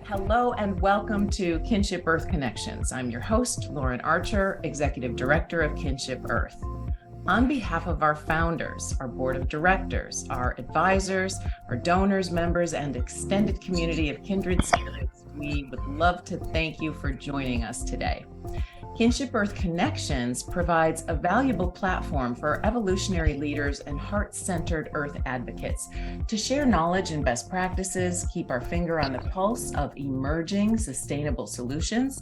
Hello and welcome to Kinship Earth Connections. I'm your host, Lauren Archer, Executive Director of Kinship Earth. On behalf of our founders, our board of directors, our advisors, our donors, members, and extended community of kindred spirits, we would love to thank you for joining us today. Kinship Earth Connections provides a valuable platform for evolutionary leaders and heart-centered Earth advocates to share knowledge and best practices, keep our finger on the pulse of emerging sustainable solutions,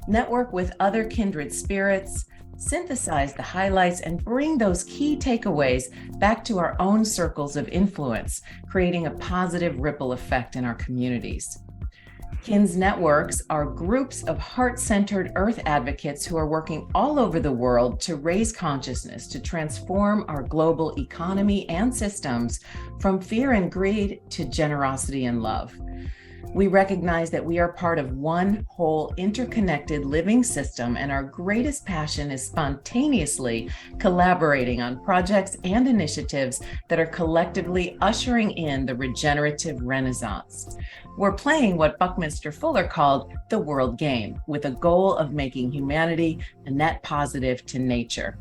network with other kindred spirits, synthesize the highlights, and bring those key takeaways back to our own circles of influence, creating a positive ripple effect in our communities. KINS networks are groups of heart-centered Earth advocates who are working all over the world to raise consciousness, to transform our global economy and systems from fear and greed to generosity and love. We recognize that we are part of one whole interconnected living system, and our greatest passion is spontaneously collaborating on projects and initiatives that are collectively ushering in the regenerative renaissance. We're playing what Buckminster Fuller called the world game, with a goal of making humanity a net positive to nature.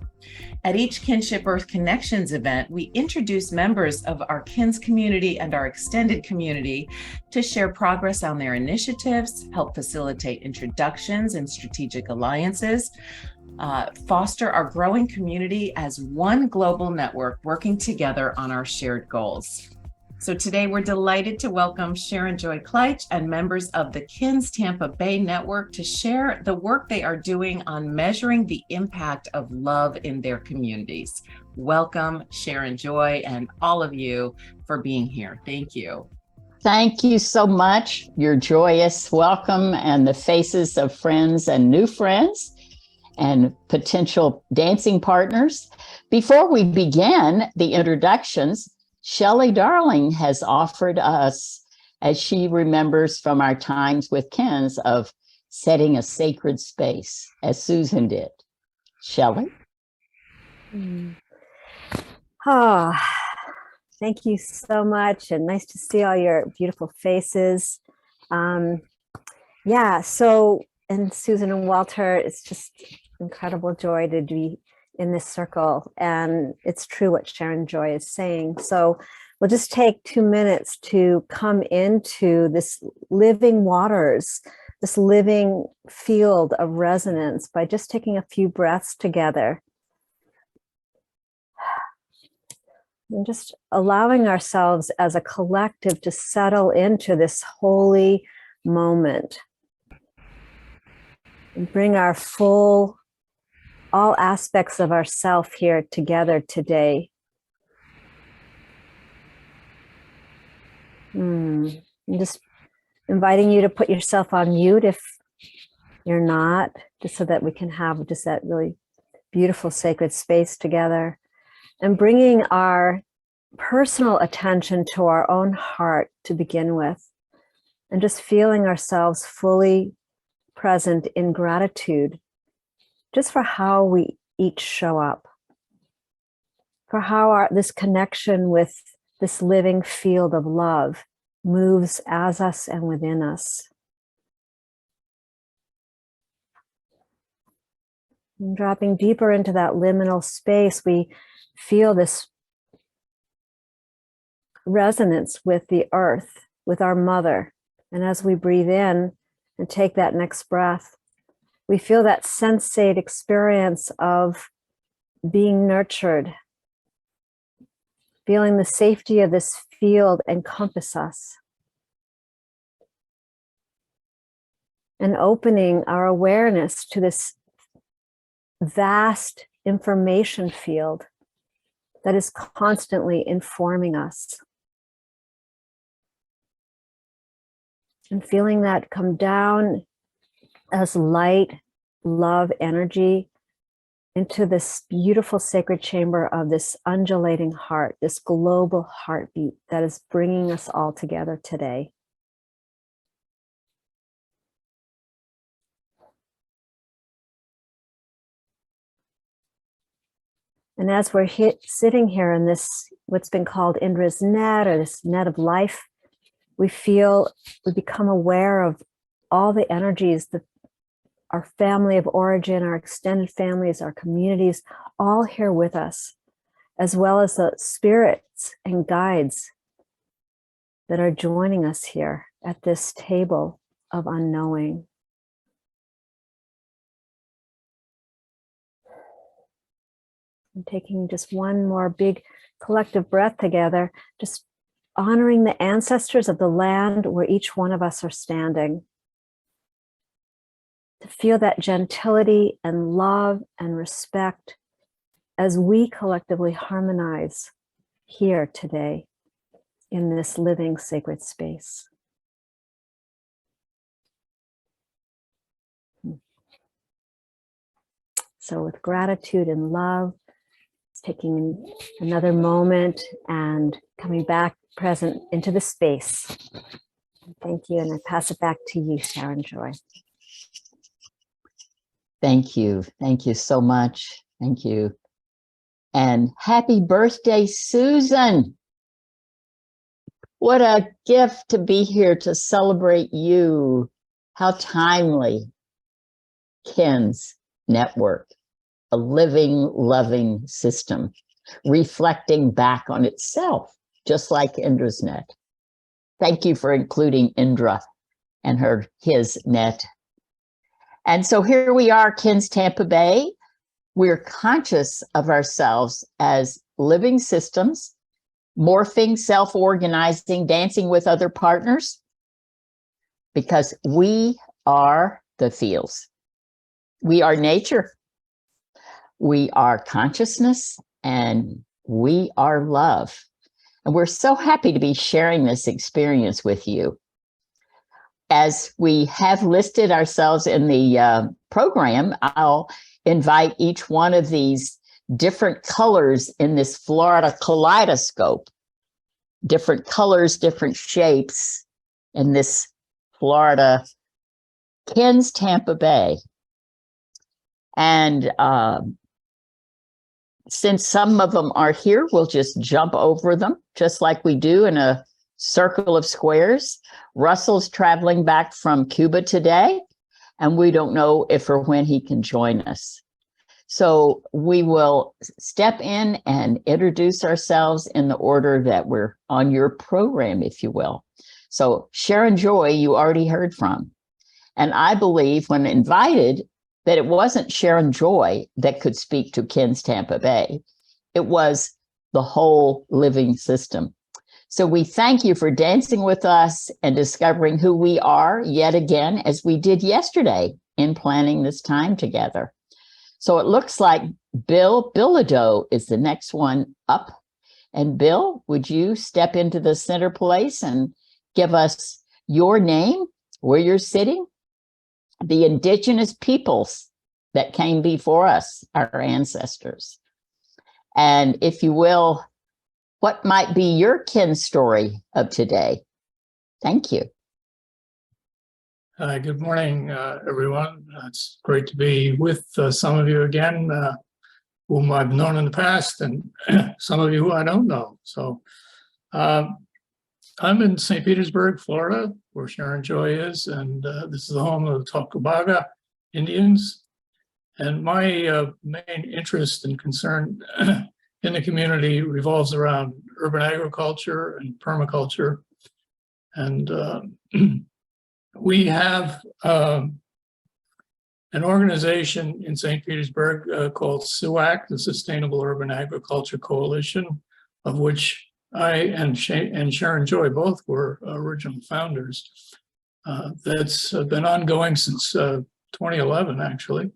At each Kinship Earth Connections event, we introduce members of our KINS community and our extended community to share progress on their initiatives, help facilitate introductions and strategic alliances, foster our growing community as one global network working together on our shared goals. So today we're delighted to welcome Sharon Joy Kleitsch and members of the KINS Tampa Bay Network to share the work they are doing on measuring the impact of love in their communities. Welcome, Sharon Joy, and all of you for being here. Thank you. Thank you so much. Your joyous welcome and the faces of friends and new friends and potential dancing partners. Before we begin the introductions, Shelley Darling has offered us, as she remembers from our times with KINS, of setting a sacred space, as Susan did. Shelley? Oh, thank you so much, and nice to see all your beautiful faces. And Susan and Walter, it's just incredible joy to be in this circle, and it's true what Sharon Joy is saying. So we'll just take 2 minutes to come into this living waters, this living field of resonance by just taking a few breaths together. And just allowing ourselves as a collective to settle into this holy moment and bring our all aspects of ourself here together today. I'm just inviting you to put yourself on mute if you're not, just so that we can have just that really beautiful sacred space together, and bringing our personal attention to our own heart to begin with, and just feeling ourselves fully present in gratitude just for how we each show up, for how this connection with this living field of love moves as us and within us. And dropping deeper into that liminal space, we feel this resonance with the earth, with our mother. And as we breathe in and take that next breath, we feel that sensate experience of being nurtured, feeling the safety of this field encompass us, and opening our awareness to this vast information field that is constantly informing us. And feeling that come down as light, love, energy into this beautiful sacred chamber of this undulating heart, this global heartbeat that is bringing us all together today. And as we're sitting here in this, what's been called Indra's net, or this net of life, we become aware of all the energies that our family of origin, our extended families, our communities, all here with us, as well as the spirits and guides that are joining us here at this table of unknowing. And taking just one more big collective breath together, just honoring the ancestors of the land where each one of us are standing. To feel that gentility and love and respect as we collectively harmonize here today in this living sacred space. So with gratitude and love, taking another moment and coming back present into the space. Thank you, and I pass it back to you, Sharon Joy. Thank you. Thank you so much. Thank you. And happy birthday, Susan. What a gift to be here to celebrate you. How timely. KINS Network, a living, loving system, reflecting back on itself, just like Indra's net. Thank you for including Indra and his net. And so here we are, KINS Tampa Bay. We're conscious of ourselves as living systems, morphing, self-organizing, dancing with other partners, because we are the fields. We are nature. We are consciousness, and we are love. And we're so happy to be sharing this experience with you. As we have listed ourselves in the program, I'll invite each one of these different colors in this Florida kaleidoscope, different colors, different shapes in this Florida KINS Tampa Bay. And since some of them are here, we'll just jump over them, just like we do in a circle of squares. Russell's traveling back from Cuba today, and we don't know if or when he can join us. So we will step in and introduce ourselves in the order that we're on your program, if you will. So Sharon Joy, you already heard from. And I believe when invited that it wasn't Sharon Joy that could speak to KINS Tampa Bay. It was the whole living system. So we thank you for dancing with us and discovering who we are yet again, as we did yesterday in planning this time together. So it looks like Bill Bilodeau is the next one up. And Bill, would you step into the center place and give us your name, where you're sitting, the indigenous peoples that came before us, our ancestors. And if you will, what might be your kin story of today? Thank you. Hi, good morning, everyone. It's great to be with some of you again, whom I've known in the past, and some of you who I don't know. So I'm in St. Petersburg, Florida, where Sharon Joy is, and this is the home of the Tocobaga Indians. And my main interest and concern in the community revolves around urban agriculture and permaculture. And we have an organization in St. Petersburg called SUAC, the Sustainable Urban Agriculture Coalition, of which I and Sharon Joy both were original founders. That's been ongoing since 2011, actually.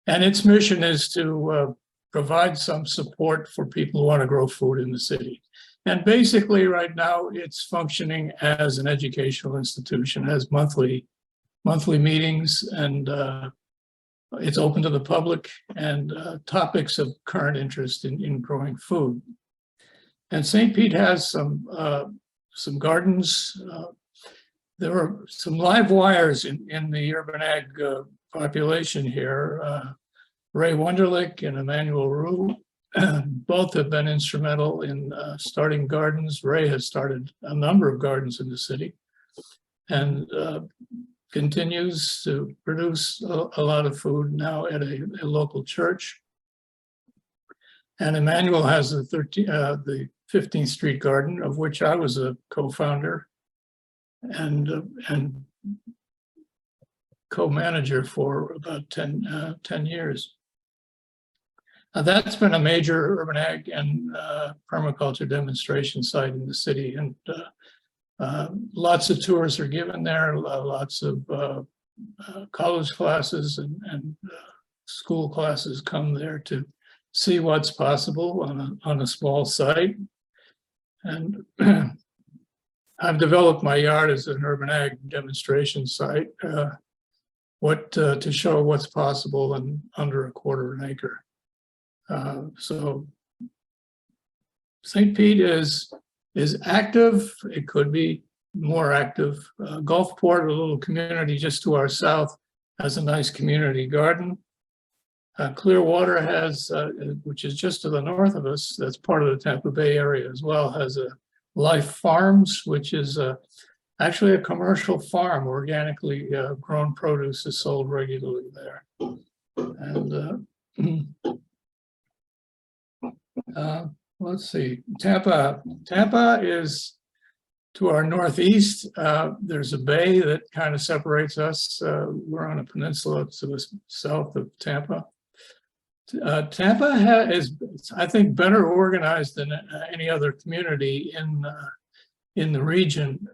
And its mission is to provide some support for people who want to grow food in the city. And basically right now it's functioning as an educational institution, has monthly meetings, and it's open to the public, and topics of current interest in growing food. And St. Pete has some gardens. There are some live wires in the urban ag population here. Ray Wunderlich and Emmanuel Roux, both have been instrumental in starting gardens. Ray has started a number of gardens in the city. and continues to produce a lot of food now at a local church. And Emmanuel has the 15th Street Garden, of which I was a co-founder and co-manager for about 10 years. That's been a major urban ag and permaculture demonstration site in the city, and lots of tours are given there, lots of college classes and school classes come there to see what's possible on a small site. And I've developed my yard as an urban ag demonstration site, to show what's possible in under a quarter an acre. So St. Pete is active. It could be more active. Gulfport, a little community just to our south, has a nice community garden. Clearwater has, which is just to the north of us, that's part of the Tampa Bay area as well, has a Life Farms, which is actually a commercial farm. Organically grown produce is sold regularly there. And let's see, Tampa is to our northeast. There's a bay that kind of separates us. We're on a peninsula to the south of Tampa. Tampa is, I think, better organized than any other community in the region.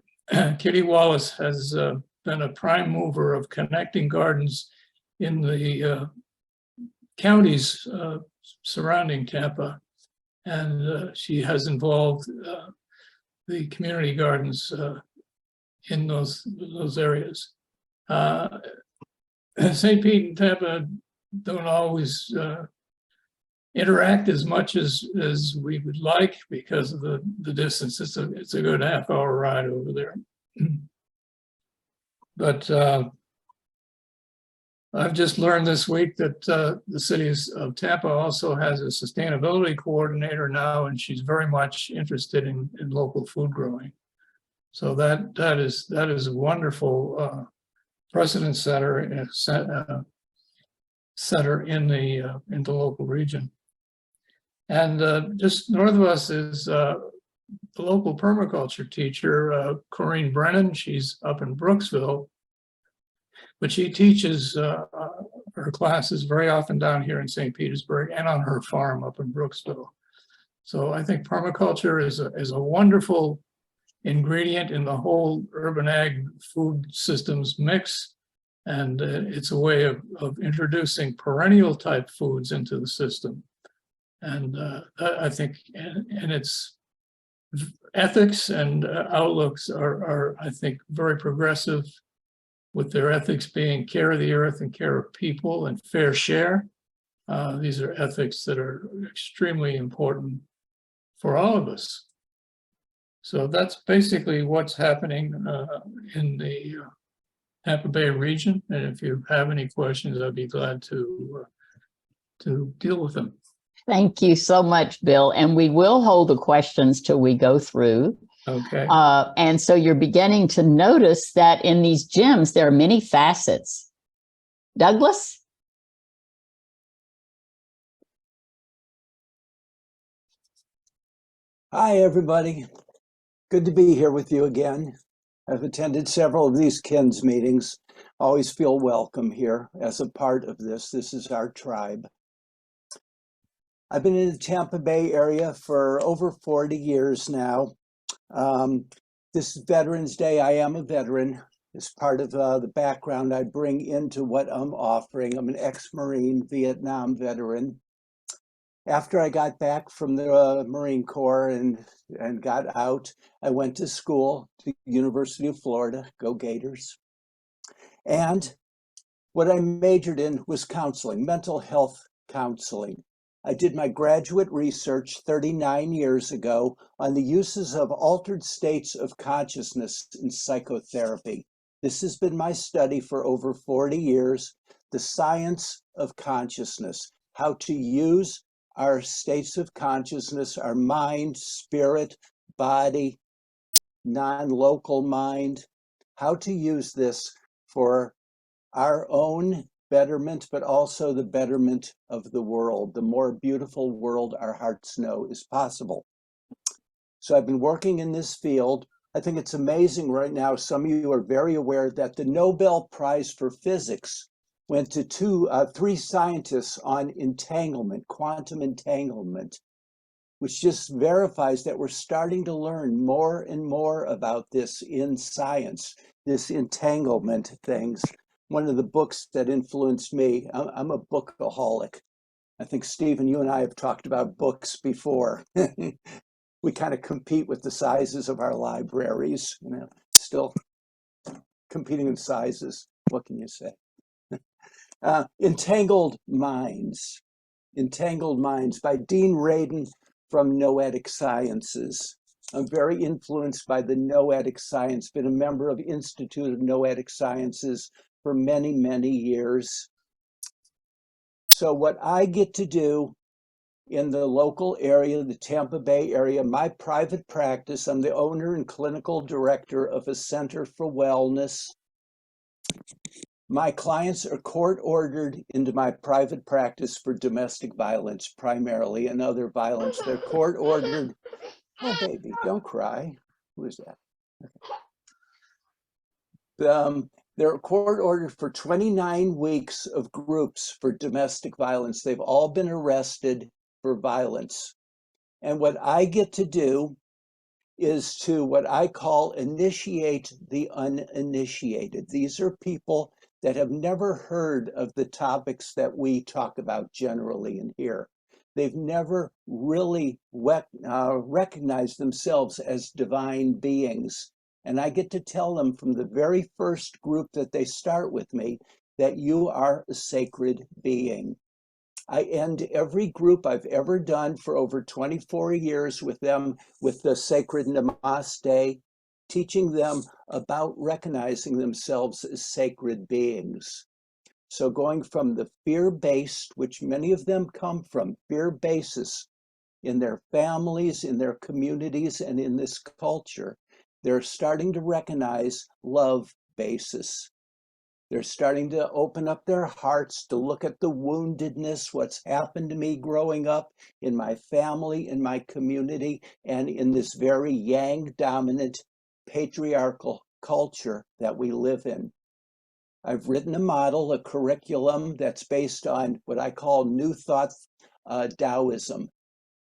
Kitty Wallace has been a prime mover of connecting gardens in the counties surrounding Tampa, and she has involved the community gardens in those areas. St. Pete and Tampa don't always interact as much as we would like because of the distance. It's a good half-hour ride over there. But I've just learned this week that the city of Tampa also has a sustainability coordinator now, and she's very much interested in local food growing. So that is a wonderful precedent setter in the local region. And just north of us is the local permaculture teacher, Corinne Brennan. She's up in Brooksville, but she teaches her classes very often down here in St. Petersburg and on her farm up in Brooksville. So I think permaculture is a wonderful ingredient in the whole urban ag food systems mix. And it's a way of introducing perennial type foods into the system. And I think, and its ethics and outlooks are, I think, very progressive, with their ethics being care of the earth and care of people and fair share. These are ethics that are extremely important for all of us. So that's basically what's happening in the Tampa Bay region. And if you have any questions, I'd be glad to deal with them. Thank you so much, Bill. And we will hold the questions till we go through. Okay. And so you're beginning to notice that in these gems, there are many facets. Douglas? Hi, everybody. Good to be here with you again. I've attended several of these KINS meetings. Always feel welcome here as a part of this. This is our tribe. I've been in the Tampa Bay area for over 40 years now. This is Veterans Day. I am a veteran. It's part of the background I bring into what I'm offering. I'm an ex-Marine Vietnam veteran. After I got back from the Marine Corps and got out, I went to school to the University of Florida, go Gators. And what I majored in was counseling, mental health counseling. I did my graduate research 39 years ago on the uses of altered states of consciousness in psychotherapy. This has been my study for over 40 years, the science of consciousness, how to use our states of consciousness, our mind, spirit, body, non-local mind, how to use this for our own betterment, but also the betterment of the world, the more beautiful world our hearts know is possible. So I've been working in this field. I think it's amazing right now. Some of you are very aware that the Nobel Prize for Physics went to three scientists on entanglement, quantum entanglement, which just verifies that we're starting to learn more and more about this in science, this entanglement things. One of the books that influenced me, I'm a bookaholic. I think, Stephen, you and I have talked about books before. We kind of compete with the sizes of our libraries, still competing in sizes. What can you say? Entangled Minds by Dean Radin from Noetic Sciences. I'm very influenced by the Noetic science, been a member of Institute of Noetic Sciences for many, many years. So what I get to do in the local area, the Tampa Bay area, my private practice, I'm the owner and clinical director of a center for wellness. My clients are court-ordered into my private practice for domestic violence primarily and other violence. They're court-ordered. Oh, baby, don't cry. Who is that? Okay. They're court-ordered for 29 weeks of groups for domestic violence. They've all been arrested for violence. And what I get to do is to what I call initiate the uninitiated. These are people that have never heard of the topics that we talk about generally in here. They've never really recognized themselves as divine beings. And I get to tell them from the very first group that they start with me that you are a sacred being. I end every group I've ever done for over 24 years with them with the sacred Namaste, teaching them about recognizing themselves as sacred beings. So going from the fear-based, which many of them come from, fear basis in their families, in their communities, and in this culture, they're starting to recognize love basis. They're starting to open up their hearts to look at the woundedness, what's happened to me growing up in my family, in my community, and in this very yang-dominant patriarchal culture that we live in. I've written a model, a curriculum that's based on what I call New Thought Taoism,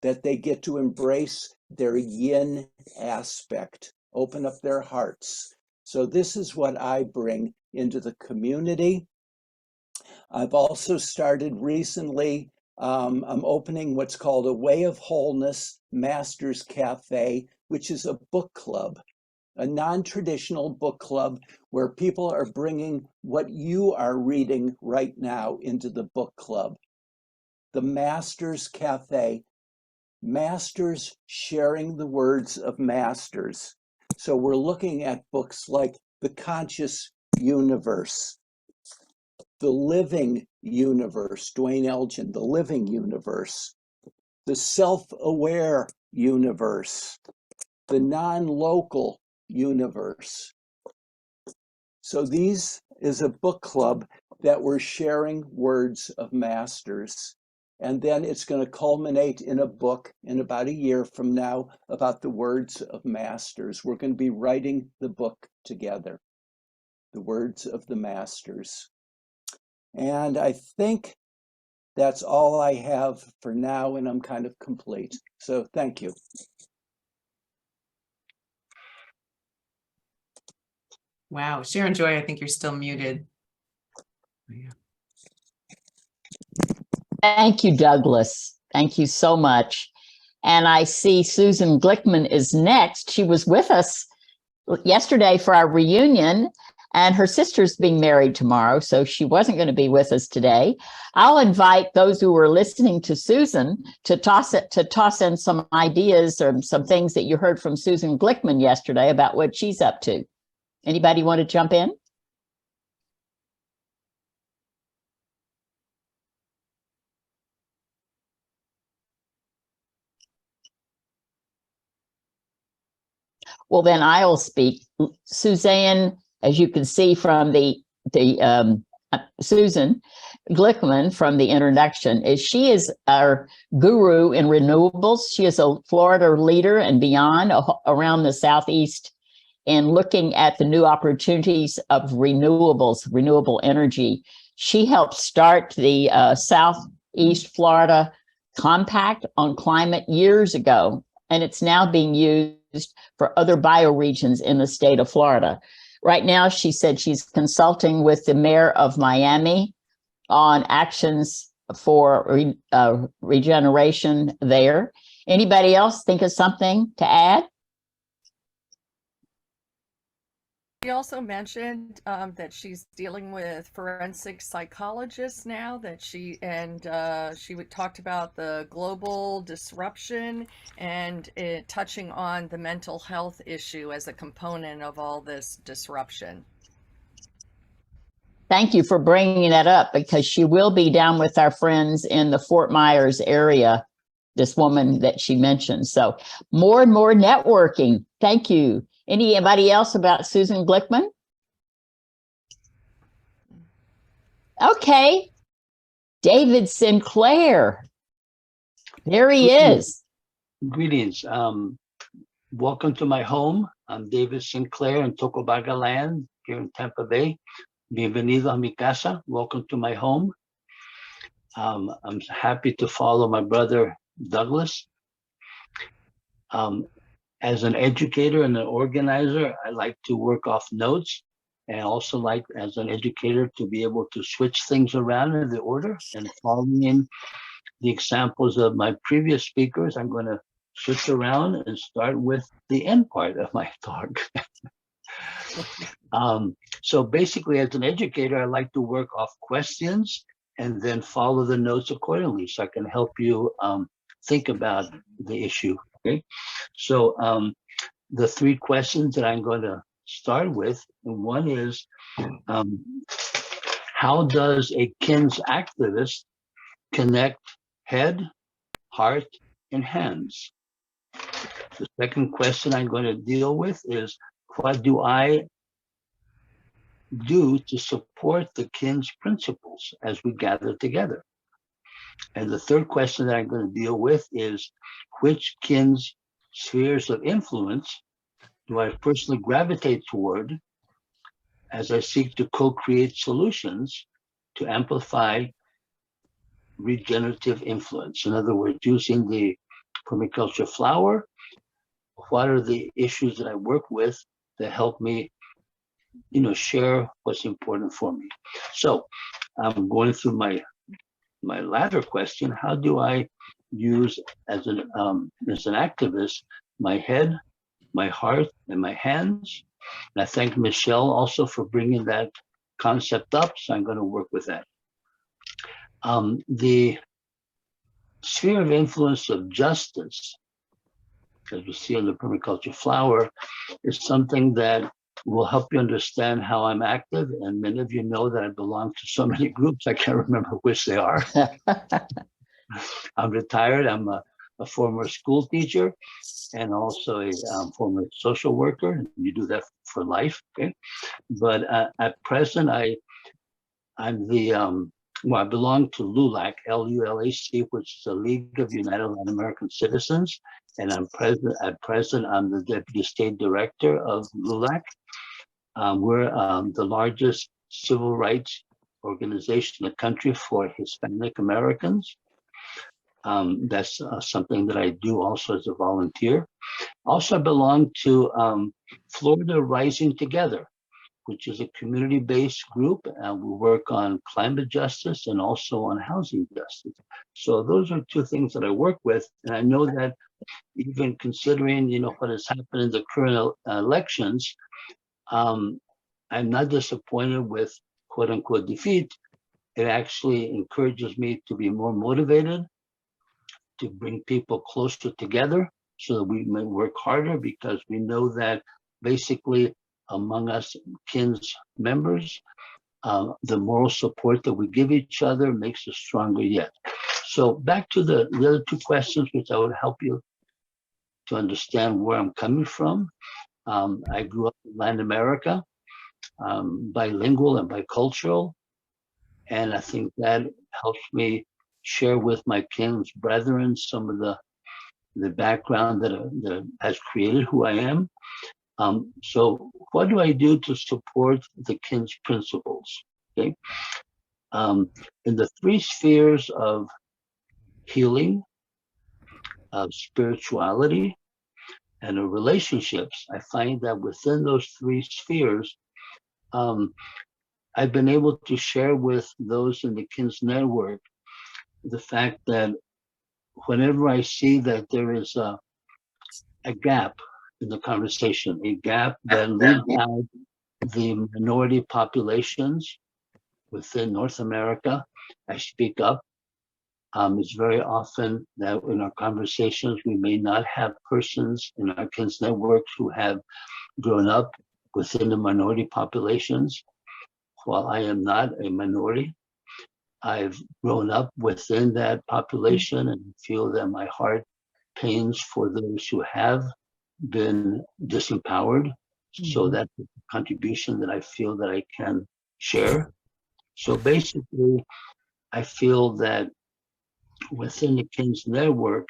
that they get to embrace their yin aspect, open up their hearts. So this is what I bring into the community. I've also started recently, I'm opening what's called a Way of Wholeness Masters Cafe, which is a book club, a non-traditional book club where people are bringing what you are reading right now into the book club. The Masters Cafe, masters sharing the words of masters. So we're looking at books like The Conscious Universe, The Living Universe, Dwayne Elgin, The Living Universe, The Self-Aware Universe, The Non-Local Universe. So these is a book club that we're sharing words of masters. And then it's going to culminate in a book in about a year from now about the words of masters. We're going to be writing the book together, the words of the masters. And I think that's all I have for now, and I'm kind of complete. So thank you. Wow. Sharon Joy, I think you're still muted. Yeah. Thank you, Douglas. Thank you so much. And I see Susan Glickman is next. She was with us yesterday for our reunion, and her sister's being married tomorrow, so she wasn't going to be with us today. I'll invite those who were listening to Susan to toss in some ideas or some things that you heard from Susan Glickman yesterday about what she's up to. Anybody want to jump in? Well, then I'll speak. Suzanne, as you can see from the Susan Glickman from the introduction, is she is our guru in renewables. She is a Florida leader and beyond around the Southeast in looking at the new opportunities of renewables, renewable energy. She helped start the Southeast Florida Compact on Climate years ago, and it's now being used for other bioregions in the state of Florida. Right now, she said she's consulting with the mayor of Miami on actions for regeneration there. Anybody else think of something to add? She also mentioned that she's dealing with forensic psychologists now, that she talked about the global disruption and touching on the mental health issue as a component of all this disruption. Thank you for bringing that up, because she will be down with our friends in the Fort Myers area, this woman that she mentioned. So more and more networking. Thank you. Anybody else about Susan Glickman? Okay. David Sinclair. There he is. Greetings. Welcome to my home. I'm David Sinclair in Tocobaga land here in Tampa Bay. Bienvenido a mi casa. Welcome to my home. I'm happy to follow my brother Douglas. As an educator and an organizer, I like to work off notes, and also like, as an educator, to be able to switch things around in the order. And following the examples of my previous speakers, I'm going to switch around and start with the end part of my talk. So basically, as an educator, I like to work off questions and then follow the notes accordingly, so I can help you think about the issue. Okay, so the three questions that I'm going to start with, one is, how does a KINS activist connect head, heart, and hands? The second question I'm going to deal with is, what do I do to support the KINS principles as we gather together? And the third question that I'm going to deal with is, which KINS spheres of influence do I personally gravitate toward as I seek to co-create solutions to amplify regenerative influence? In other words, using the permaculture flower, what are the issues that I work with that help me, share what's important for me? So I'm going through my latter question: how do I use as an activist my head, my heart, and my hands? And I thank Michelle also for bringing that concept up, so I'm going to work with that. The sphere of influence of justice, as we see in the permaculture flower, is something that will help you understand how I'm active. And many of you know that I belong to so many groups, I can't remember which they are. I'm retired. I'm a former school teacher and also a former social worker. You do that for life, okay? But at present, I'm the, I belong to LULAC, L-U-L-A-C, which is the League of United Latin American Citizens. And at present, I'm the Deputy State Director of LULAC. We're the largest civil rights organization in the country for Hispanic Americans. That's something that I do also as a volunteer. Also, I belong to Florida Rising Together, which is a community-based group, and we work on climate justice and also on housing justice. So those are two things that I work with, and I know that even considering what has happened in the current elections, I'm not disappointed with quote unquote defeat. It actually encourages me to be more motivated, to bring people closer together so that we may work harder, because we know that basically among us KINS members, the moral support that we give each other makes us stronger yet. So back to the other two questions, which I would help you to understand where I'm coming from. I grew up in Latin America. bilingual and bicultural. And I think that helps me share with my KINS brethren some of the background that has created who I am. So what do I do to support the KINS principles? Okay. In the three spheres of healing, of spirituality, and of relationships, I find that within those three spheres, I've been able to share with those in the KINS network the fact that whenever I see that there is a gap in the conversation, a gap that leaves out the minority populations within North America, I speak up. It's very often that in our conversations, we may not have persons in our KINS networks who have grown up within the minority populations. While I am not a minority, I've grown up within that population and feel that my heart pains for those who have been disempowered. So that's a contribution that I feel that I can share. So basically, I feel that within the KINS network,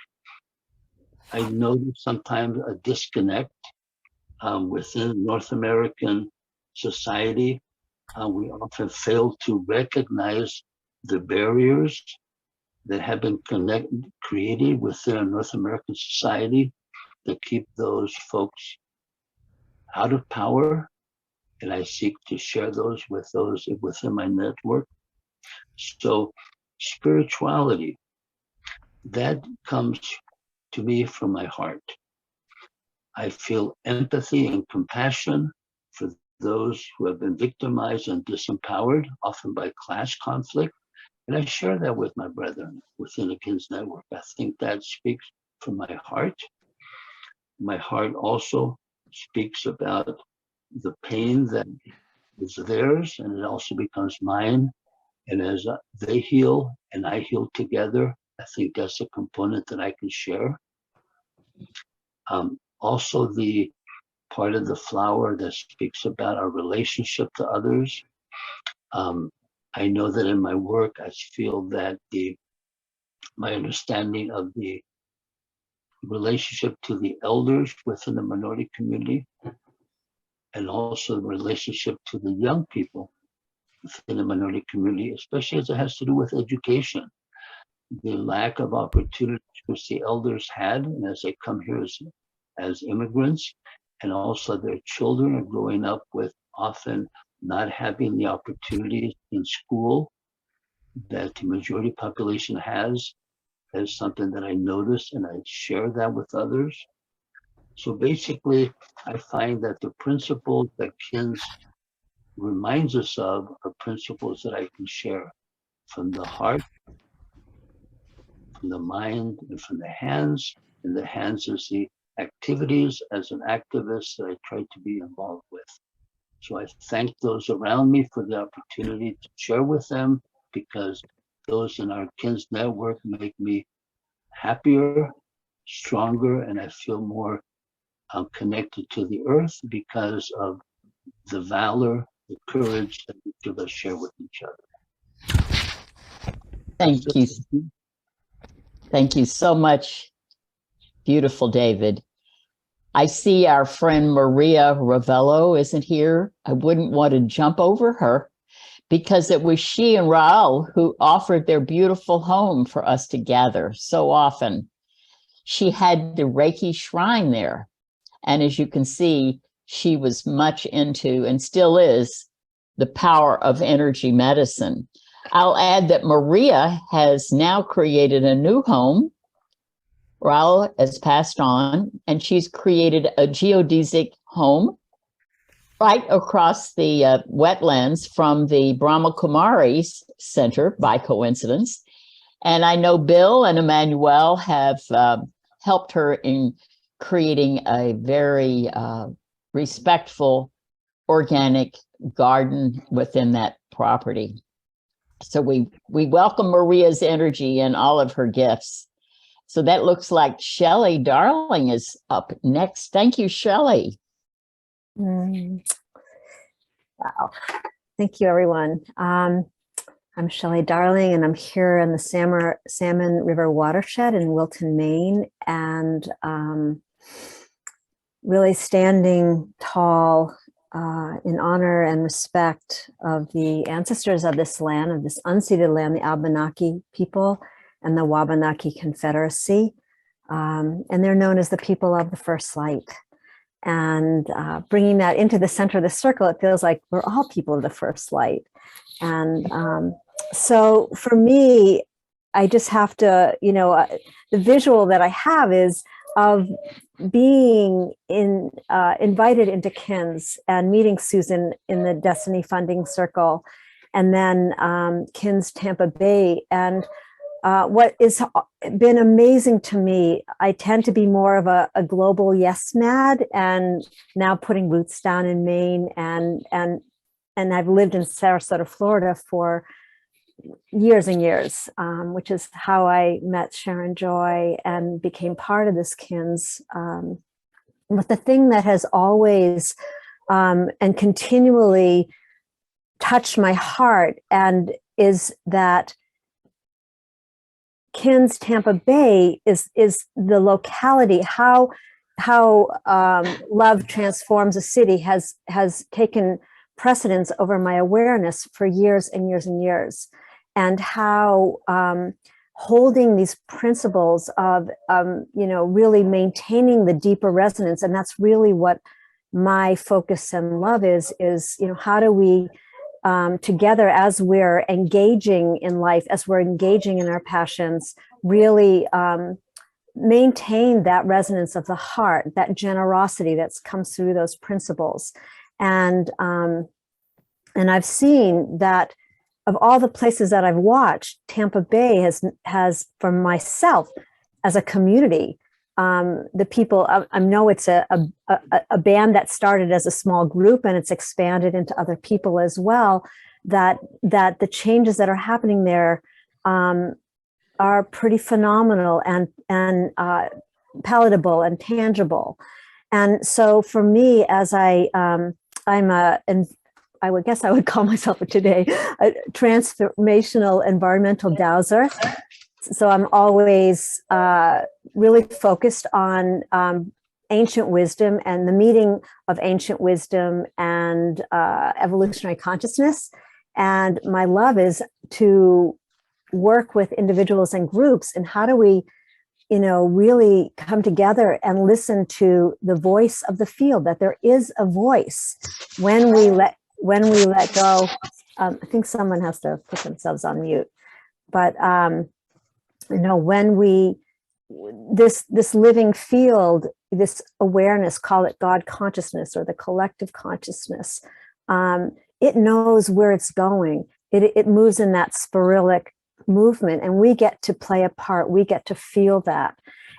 I notice sometimes a disconnect within North American society. We often fail to recognize the barriers that have been created within a North American society that keep those folks out of power. And I seek to share those within my network. So spirituality, that comes to me from my heart. I feel empathy and compassion for those who have been victimized and disempowered, often by class conflict. And I share that with my brethren within the KINS network. I think that speaks from my heart. My heart also speaks about the pain that is theirs, and it also becomes mine. And as they heal and I heal together, I think that's a component that I can share. Also, the part of the flower that speaks about our relationship to others. I know that in my work, I feel that my understanding of the relationship to the elders within the minority community, and also the relationship to the young people within the minority community, especially as it has to do with education, the lack of opportunities which the elders had, and as they come here as immigrants, and also their children are growing up with often not having the opportunities in school that the majority population has. That is something that I notice, and I share that with others. So basically, I find that the principles that KINS reminds us of are principles that I can share from the heart, from the mind, and from the hands. And the hands is the activities as an activist that I try to be involved with. So I thank those around me for the opportunity to share with them, because those in our KINS network make me happier, stronger, and I feel more connected to the earth because of the valor, the courage that each of us share with each other. Thank you. Thank you so much. Beautiful, David. I see our friend Maria Ravello isn't here. I wouldn't want to jump over her because it was she and Raul who offered their beautiful home for us to gather so often. She had the Reiki shrine there. And as you can see, she was much into, and still is, the power of energy medicine. I'll add that Maria has now created a new home. Raul has passed on, and she's created a geodesic home right across the wetlands from the Brahma Kumaris Center, by coincidence. And I know Bill and Emmanuel have helped her in creating a very respectful organic garden within that property. So we welcome Maria's energy and all of her gifts. So that looks like Shelley Darling is up next. Thank you, Shelley. Wow. Thank you, everyone. I'm Shelley Darling, and I'm here in the Salmon River watershed in Wilton, Maine, and really standing tall in honor and respect of the ancestors of this land, of this unceded land, the Abenaki people and the Wabanaki Confederacy. And they're known as the people of the first light. And bringing that into the center of the circle, it feels like we're all people of the first light. And so for me, I just have to, the visual that I have is of being invited into KINS and meeting Susan in the Destiny Funding Circle, and then KINS Tampa Bay. And what has been amazing to me, I tend to be more of a global yes mad, and now putting roots down in Maine, and I've lived in Sarasota, Florida for years and years, which is how I met Sharon Joy and became part of this KINS. But the thing that has always and continually touched my heart and is that KINS Tampa Bay is the locality, how love transforms a city has taken precedence over my awareness for years and years and years, and how holding these principles of really maintaining the deeper resonance, and that's really what my focus and love is how do we together, as we're engaging in life, as we're engaging in our passions, really maintain that resonance of the heart, that generosity that comes through those principles. And I've seen that of all the places that I've watched, Tampa Bay has for myself as a community, the people, I know it's a band that started as a small group and it's expanded into other people as well, that the changes that are happening there are pretty phenomenal and palatable and tangible. And so for me, as I would guess I would call myself today a transformational environmental dowser. So I'm always really focused on ancient wisdom and the meeting of ancient wisdom and evolutionary consciousness. And my love is to work with individuals and groups, and how do we really come together and listen to the voice of the field, that there is a voice when we let go. I think someone has to put themselves on mute, but when this living field, this awareness, call it God consciousness or the collective consciousness, it knows where it's going. It moves in that spiralic movement, and we get to play a part. We get to feel that.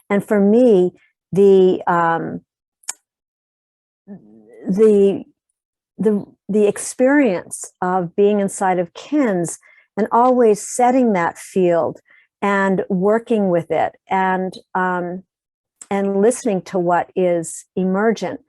And for me, the experience of being inside of KINS and always setting that field and working with it and listening to what is emergent.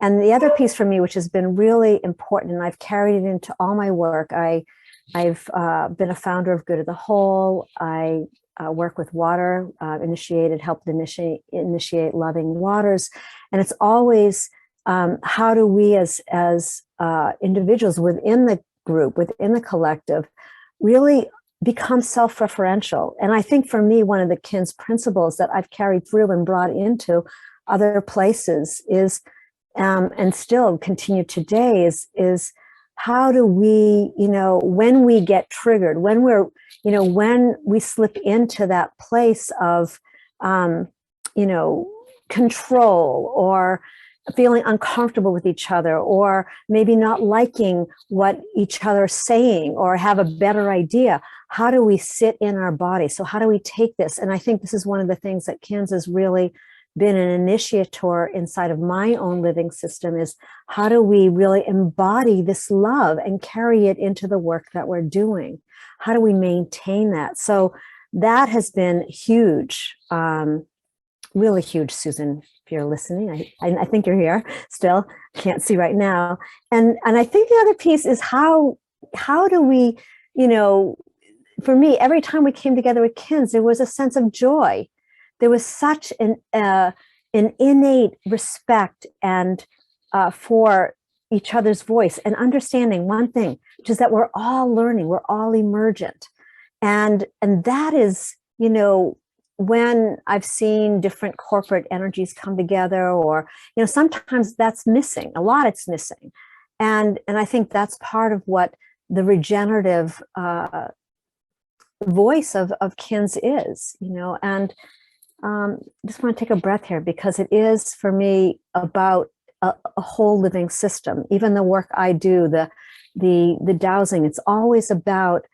And the other piece for me, which has been really important, and I've carried it into all my work, I've been a founder of Good of the Whole. I work with water, helped initiate Loving Waters. And it's always, how do we as individuals within the group, within the collective, really become self-referential. And I think for me, one of the KINS principles that I've carried through and brought into other places is, and still continue today, is how do we, when we get triggered, when when we slip into that place of, control or feeling uncomfortable with each other, or maybe not liking what each other is saying or have a better idea, how do we sit in our body? So how do we take this? And I think this is one of the things that KINS has really been an initiator inside of my own living system, is how do we really embody this love and carry it into the work that we're doing? How do we maintain that? So that has been huge, really huge, Susan, if you're listening. I think you're here still. Can't see right now. And I think the other piece is how do we, for me, every time we came together with KINS, there was a sense of joy. There was such an innate respect and for each other's voice, and understanding one thing, which is that we're all learning, we're all emergent. And that is, when I've seen different corporate energies come together, or, sometimes that's missing, a lot it's missing. And I think that's part of what the regenerative voice of KINS is, and just want to take a breath here, because it is for me about a whole living system. Even the work I do, the dowsing, it's always about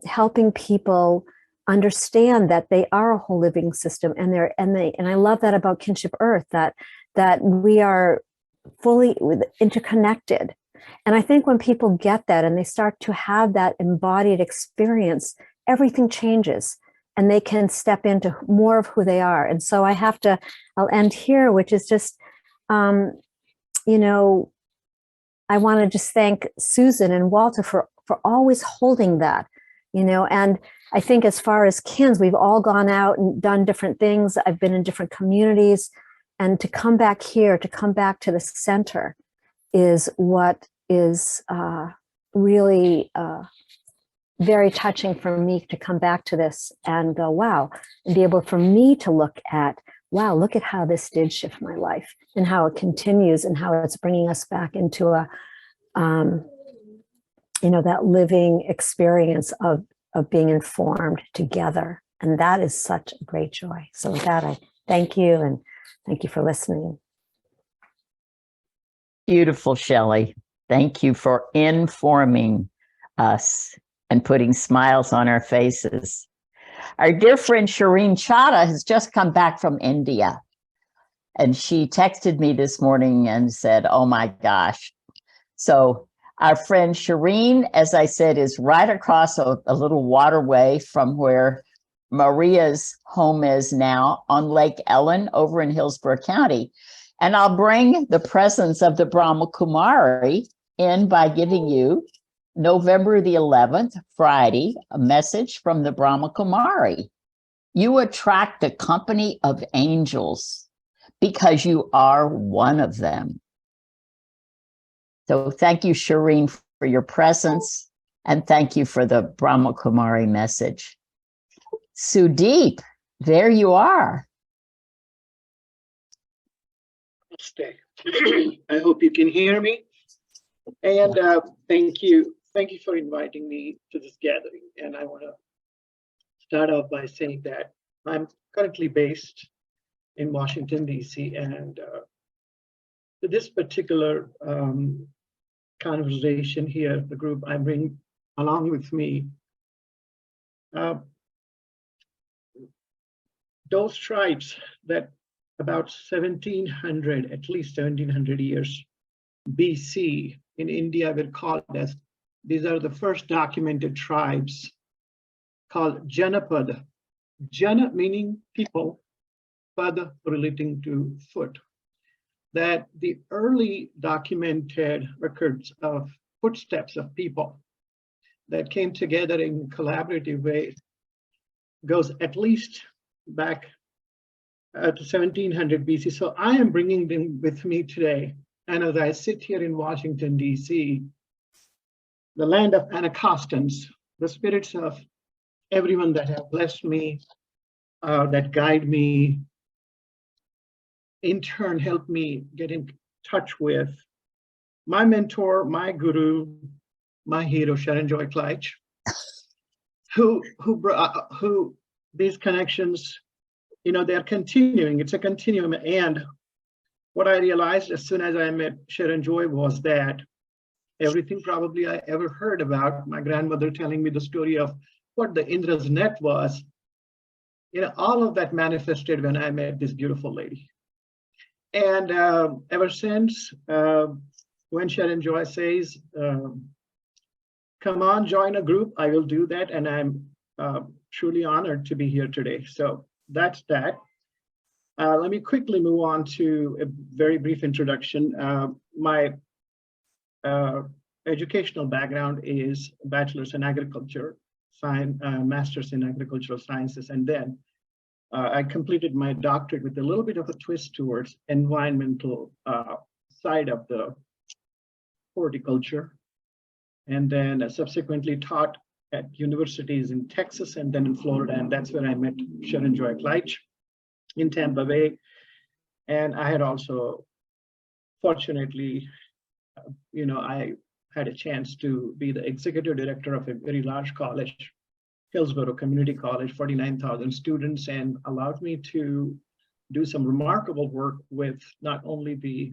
helping people understand that they are a whole living system, and I love that about Kinship Earth, that we are fully interconnected. And I think when people get that and they start to have that embodied experience, everything changes and they can step into more of who they are. And so I'll end here, which is just, I want to just thank Susan and Walter for always holding that, and I think as far as KINS, we've all gone out and done different things. I've been in different communities, and to come back here, to come back to the center is what is really very touching for me, to come back to this and go, wow, and be able for me to look at, wow, look at how this did shift my life, and how it continues, and how it's bringing us back into a, that living experience of being informed together. And that is such a great joy. So with that, I thank you, and thank you for listening. Beautiful, Shelley. Thank you for informing us and putting smiles on our faces. Our dear friend Shireen Chadha has just come back from India. And she texted me this morning and said, oh my gosh. So our friend Shireen, as I said, is right across a little waterway from where Maria's home is now, on Lake Ellen over in Hillsborough County. And I'll bring the presence of the Brahma Kumari in by giving you November the 11th, Friday, a message from the Brahma Kumari. You attract the company of angels because you are one of them. So thank you, Shireen, for your presence, and thank you for the Brahma Kumari message. Sudeep, there you are. I hope you can hear me. And thank you for inviting me to this gathering. And I want to start off by saying that I'm currently based in Washington, D.C. And to this particular conversation here, the group I bring along with me, those tribes that about 1700, at least 1700 years BC in India were called as, these are the first documented tribes called Janapada. Jana meaning people, Pada relating to foot. That the early documented records of footsteps of people that came together in collaborative ways goes at least back to 1700 BC. So I am bringing them with me today. And as I sit here in Washington, D.C., the land of Anacostans, the spirits of everyone that have blessed me, that guide me, in turn help me get in touch with my mentor, my guru, my hero, Sharon Joy Kleitsch, who these connections, they're continuing. It's a continuum. And what I realized as soon as I met Sharon Joy was that everything probably I ever heard about, my grandmother telling me the story of what the Indra's net was, all of that manifested when I met this beautiful lady. And ever since, when Sharon Joy says, come on, join a group, I will do that. And I'm truly honored to be here today. So that's that. Let me quickly move on to a very brief introduction. My educational background is bachelor's in agriculture, master's in agricultural sciences, and then I completed my doctorate with a little bit of a twist towards environmental side of the horticulture, and then subsequently taught at universities in Texas and then in Florida, and that's where I met Sharon Joy Kleitsch in Tampa Bay. And I had also, fortunately, I had a chance to be the executive director of a very large college, Hillsborough Community College, 49,000 students, and allowed me to do some remarkable work with not only the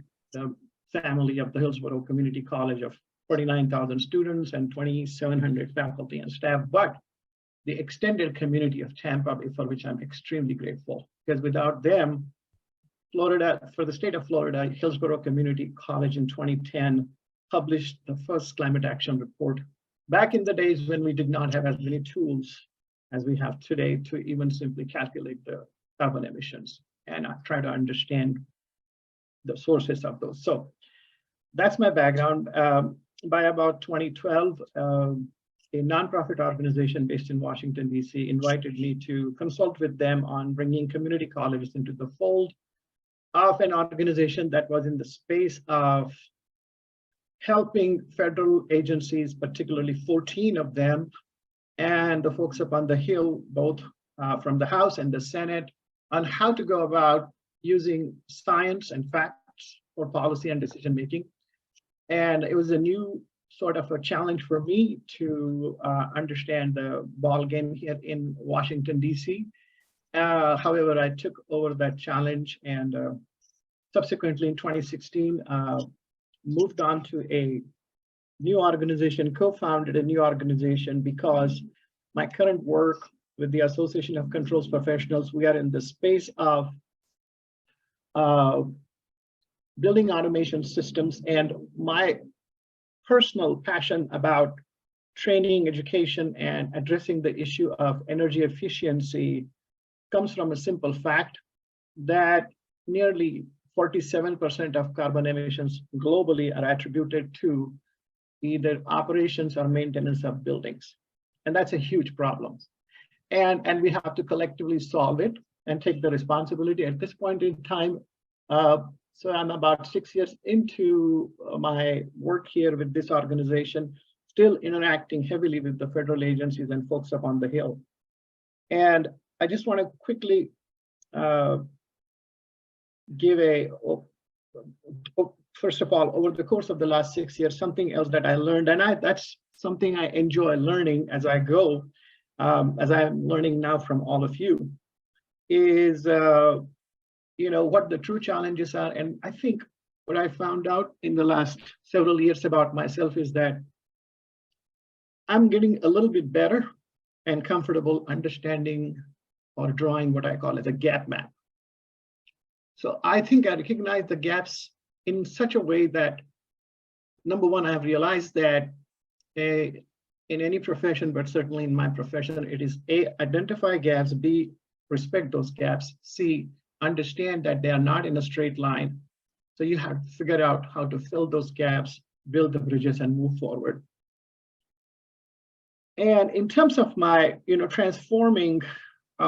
family of the Hillsborough Community College of 49,000 students and 2,700 faculty and staff, but the extended community of Tampa Bay, for which I'm extremely grateful, because without them, Florida, for the state of Florida, Hillsborough Community College in 2010 published the first climate action report back in the days when we did not have as many tools as we have today to even simply calculate the carbon emissions and try to understand the sources of those. So that's my background. By about 2012, a nonprofit organization based in Washington, D.C. invited me to consult with them on bringing community colleges into the fold of an organization that was in the space of helping federal agencies, particularly 14 of them, and the folks up on the Hill, both from the House and the Senate, on how to go about using science and facts for policy and decision making. And it was a new sort of a challenge for me to understand the ball game here in Washington, D.C. However, I took over that challenge and subsequently in 2016, moved on to a new organization, co-founded a new organization because my current work with the Association of Controls Professionals, we are in the space of building automation systems, and my personal passion about training, education, and addressing the issue of energy efficiency comes from a simple fact that nearly 47% of carbon emissions globally are attributed to either operations or maintenance of buildings. And that's a huge problem. And we have to collectively solve it and take the responsibility at this point in time. So I'm about 6 years into my work here with this organization, still interacting heavily with the federal agencies and folks up on the Hill. And I just want to quickly give first of all, over the course of the last 6 years, something else that I learned, and that's something I enjoy learning as I go, as I'm learning now from all of you, is what the true challenges are. And I think what I found out in the last several years about myself is that I'm getting a little bit better and comfortable understanding or drawing what I call as a gap map. So I think I recognize the gaps in such a way that, number one, I've realized that in any profession, but certainly in my profession, it is A, identify gaps, B, respect those gaps, C, understand that they are not in a straight line. So you have to figure out how to fill those gaps, build the bridges, and move forward. And in terms of my, transforming,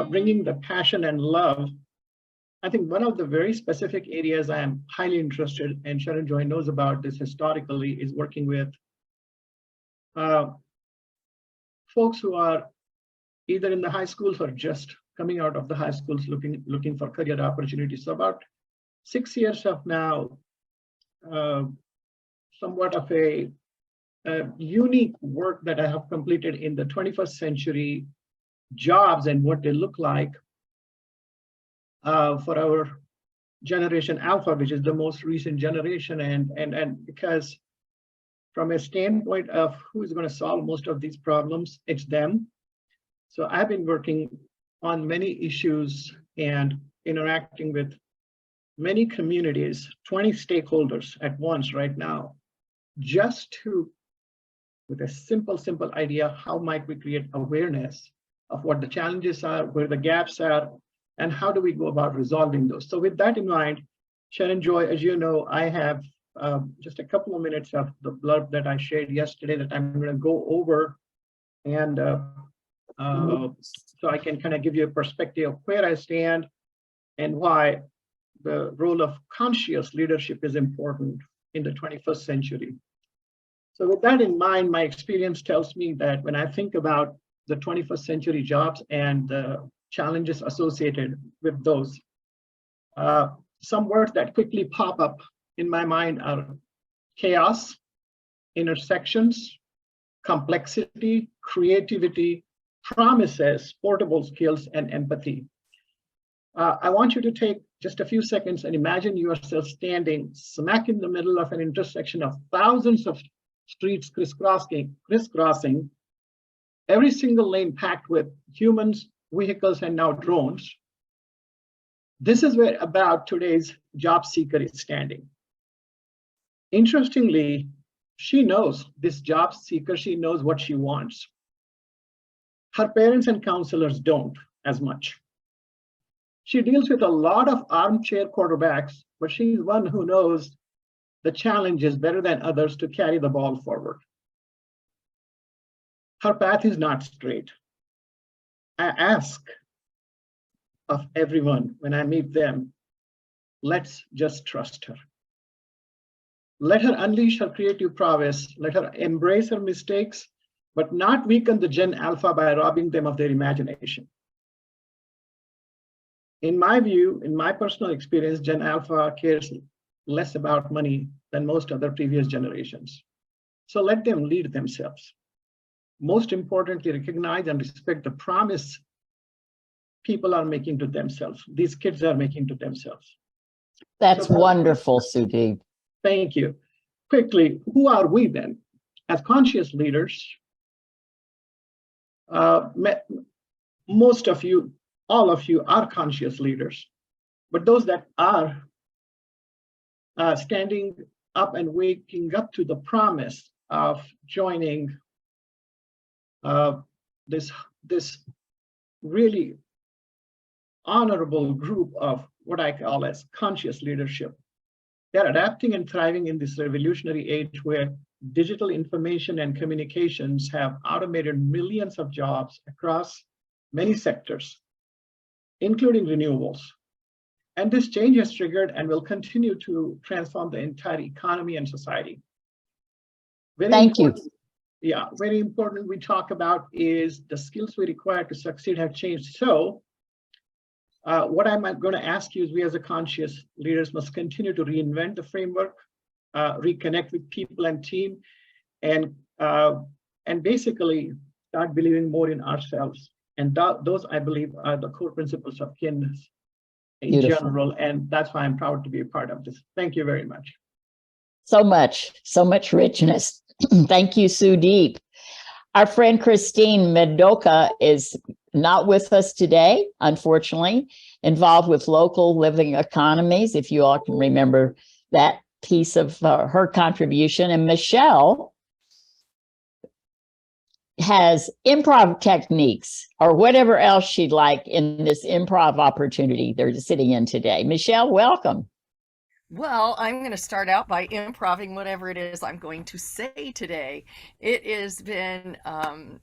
bringing the passion and love, I think one of the very specific areas I am highly interested, and Sharon Joy knows about this historically, is working with folks who are either in the high schools or just coming out of the high schools looking for career opportunities. So about 6 years of now, somewhat of a unique work that I have completed in the 21st century jobs and what they look like for our generation Alpha, which is the most recent generation, and because from a standpoint of who is going to solve most of these problems, it's them. So I've been working on many issues and interacting with many communities, 20 stakeholders at once right now, just to, with a simple idea, how might we create awareness of what the challenges are, where the gaps are, and how do we go about resolving those? So with that in mind, Sharon Joy, as you know, I have just a couple of minutes of the blurb that I shared yesterday that I'm going to go over, and so I can kind of give you a perspective of where I stand and why the role of conscious leadership is important in the 21st century. So with that in mind, my experience tells me that when I think about the 21st century jobs and the challenges associated with those, some words that quickly pop up in my mind are chaos, intersections, complexity, creativity, promises, portable skills, and empathy. I want you to take just a few seconds and imagine yourself standing smack in the middle of an intersection of thousands of streets crisscrossing, every single lane packed with humans, vehicles, and now drones. This is where about today's job seeker is standing. Interestingly, she knows, this job seeker, she knows what she wants. Her parents and counselors don't as much. She deals with a lot of armchair quarterbacks, but she's one who knows the challenges better than others to carry the ball forward. Her path is not straight. I ask of everyone when I meet them, let's just trust her. Let her unleash her creative prowess. Let her embrace her mistakes, but not weaken the Gen Alpha by robbing them of their imagination. In my view, in my personal experience, Gen Alpha cares less about money than most other previous generations. So let them lead themselves. Most importantly, recognize and respect the promise people are making to themselves. These kids are making to themselves. That's wonderful, Sudeep. Thank you. Quickly, who are we then? As conscious leaders, most of you, all of you are conscious leaders, but those that are standing up and waking up to the promise of joining this really honorable group of what I call as conscious leadership. They're adapting and thriving in this revolutionary age where digital information and communications have automated millions of jobs across many sectors, including renewables. And this change has triggered and will continue to transform the entire economy and society. Thank you. Yeah, very important we talk about is the skills we require to succeed have changed. So what I'm going to ask you is we as a conscious leaders must continue to reinvent the framework, reconnect with people and team, and basically start believing more in ourselves. And those, I believe, are the core principles of KINS in general. And that's why I'm proud to be a part of this. Thank you very much. So much richness. Thank you, Sudeep. Our friend Christine Medoka is not with us today, unfortunately, involved with local living economies, if you all can remember that piece of her contribution. And Michelle has improv techniques or whatever else she'd like in this improv opportunity they're sitting in today. Michelle, welcome. Well, I'm going to start out by improving whatever it is I'm going to say today. It has been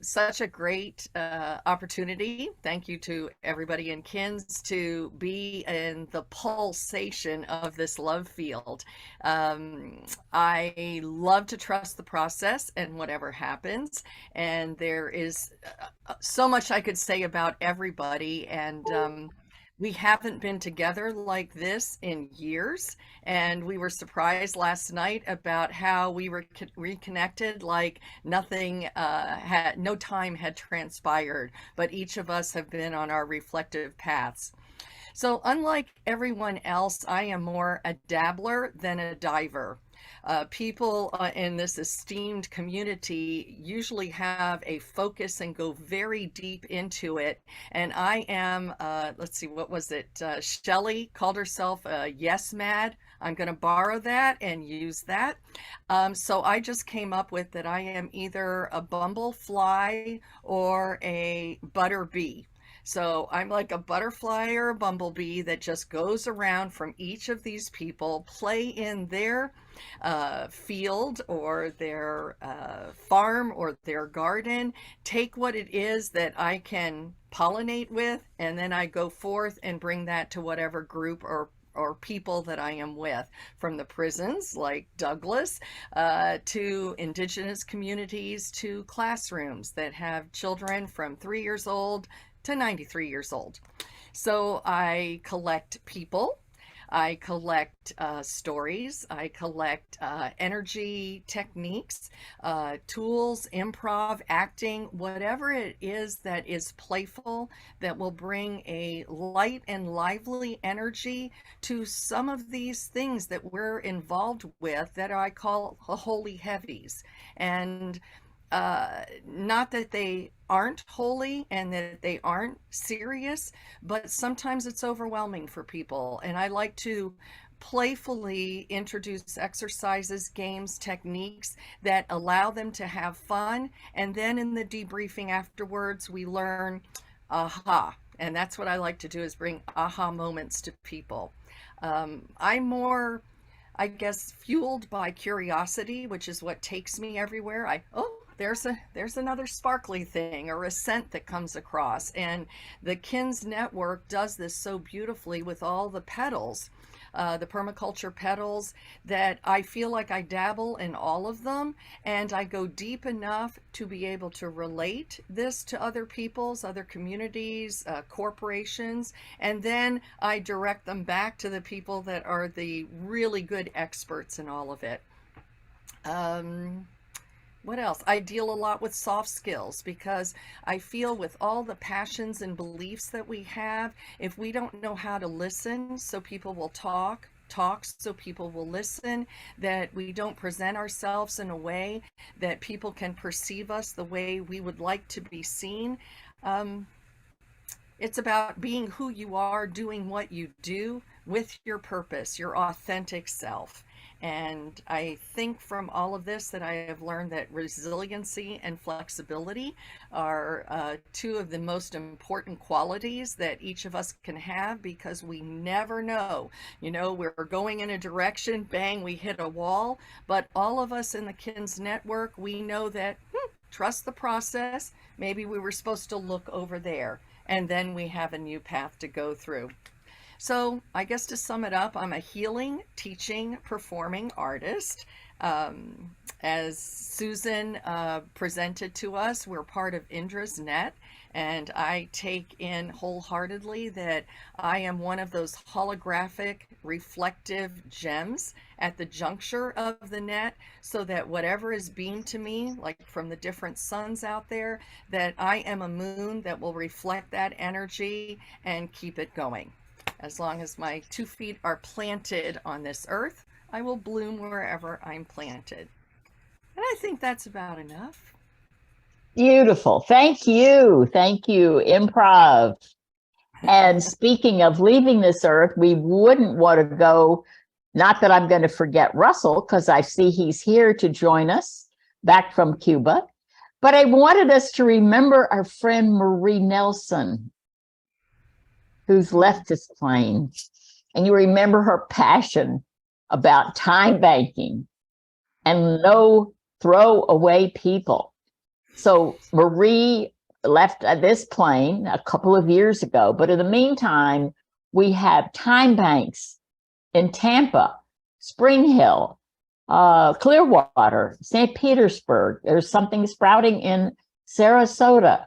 such a great opportunity. Thank you to everybody in KINS to be in the pulsation of this love field. I love to trust the process and whatever happens. And there is so much I could say about everybody. And we haven't been together like this in years, and we were surprised last night about how we were reconnected like nothing no time had transpired, but each of us have been on our reflective paths. So unlike everyone else, I am more a dabbler than a diver. People in this esteemed community usually have a focus and go very deep into it. And I am, let's see, what was it? Shelley called herself yes mad. I'm going to borrow that and use that. So I just came up with that I am either a bumble fly or a butter bee. So I'm like a butterfly or a bumblebee that just goes around from each of these people, play in their field or their farm or their garden, take what it is that I can pollinate with, and then I go forth and bring that to whatever group or people that I am with, from the prisons like Douglas to indigenous communities to classrooms that have children from 3 years old to 93 years old. So I collect people, I collect stories, I collect energy techniques, tools, improv, acting, whatever it is that is playful, that will bring a light and lively energy to some of these things that we're involved with that I call holy heavies. And not that they aren't holy and that they aren't serious, but sometimes it's overwhelming for people. And I like to playfully introduce exercises, games, techniques that allow them to have fun. And then in the debriefing afterwards, we learn aha. And that's what I like to do, is bring aha moments to people. I'm more, I guess, fueled by curiosity, which is what takes me everywhere. There's another sparkly thing or a scent that comes across. And the KINS network does this so beautifully with all the petals, the permaculture petals, that I feel like I dabble in all of them, and I go deep enough to be able to relate this to other people's, other communities, corporations, and then I direct them back to the people that are the really good experts in all of it. What else? I deal a lot with soft skills, because I feel with all the passions and beliefs that we have, if we don't know how to listen so people will talk so people will listen, that we don't present ourselves in a way that people can perceive us the way we would like to be seen. It's about being who you are, doing what you do with your purpose, your authentic self. And I think from all of this that I have learned that resiliency and flexibility are two of the most important qualities that each of us can have, because we never know. You know, we're going in a direction, bang, we hit a wall. But all of us in the KINS network, we know that, trust the process. Maybe we were supposed to look over there. And then we have a new path to go through. So I guess to sum it up, I'm a healing, teaching, performing artist. As Susan presented to us, we're part of Indra's Net, and I take in wholeheartedly that I am one of those holographic, reflective gems at the juncture of the net, so that whatever is beamed to me, like from the different suns out there, that I am a moon that will reflect that energy and keep it going. As long as my 2 feet are planted on this earth, I will bloom wherever I'm planted. And I think that's about enough. Beautiful. Thank you. Thank you, improv. And speaking of leaving this earth, we wouldn't want to go, not that I'm going to forget Russell, because I see he's here to join us back from Cuba, but I wanted us to remember our friend Marie Nelson, who's left this plane. And you remember her passion about time banking and no throwaway people. So Marie left this plane a couple of years ago, but in the meantime, we have time banks in Tampa, Spring Hill, Clearwater, St. Petersburg. There's something sprouting in Sarasota.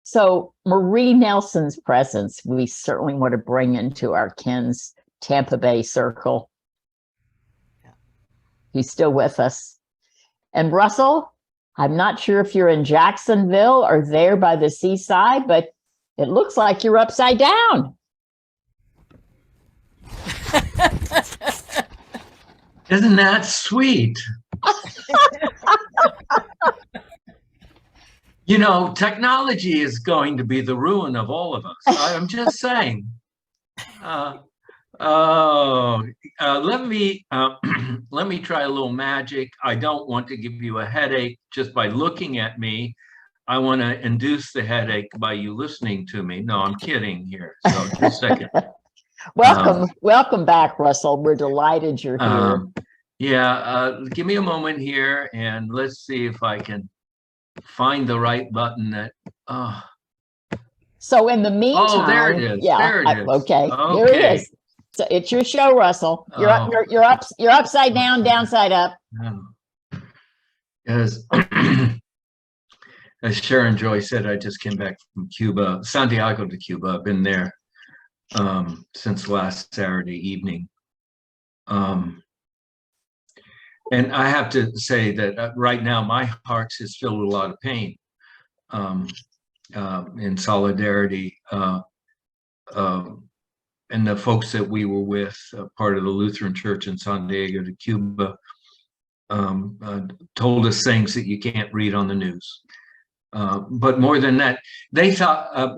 So Marie Nelson's presence, we certainly want to bring into our KINS Tampa Bay circle. Yeah. He's still with us. And Russell, I'm not sure if you're in Jacksonville or there by the seaside, but it looks like you're upside down. Isn't that sweet? You know, technology is going to be the ruin of all of us. I'm just saying. Let me try a little magic. I don't want to give you a headache just by looking at me. I want to induce the headache by you listening to me. No, I'm kidding here. So just a second. Welcome back, Russell. We're delighted you're here. Give me a moment here and let's see if I can find the right button that, So in the meantime, oh, there it is. Yeah, there it is. Okay, here it is. So it's your show, Russell. You're upside down, downside up. As as Sharon Joy said, I just came back from Cuba, Santiago de Cuba. I've been there since last Saturday evening. And I have to say that right now my heart is filled with a lot of pain in solidarity. And the folks that we were with, part of the Lutheran Church in Santiago de Cuba, told us things that you can't read on the news. But more than that, they thought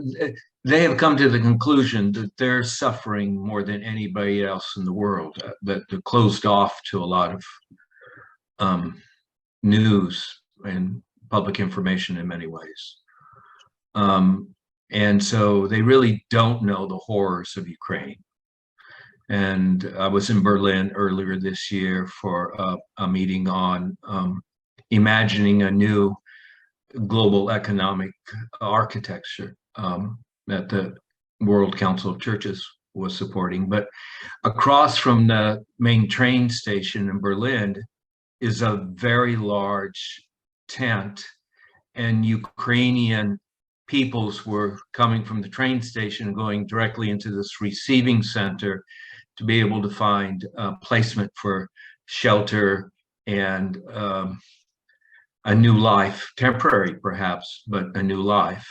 they have come to the conclusion that they're suffering more than anybody else in the world, that they're closed off to a lot of news and public information in many ways. And so they really don't know the horrors of Ukraine. And I was in Berlin earlier this year for a meeting on imagining a new global economic architecture that the World Council of Churches was supporting. But across from the main train station in Berlin is a very large tent, and Ukrainian peoples were coming from the train station and going directly into this receiving center to be able to find placement for shelter and a new life, temporary perhaps, but a new life.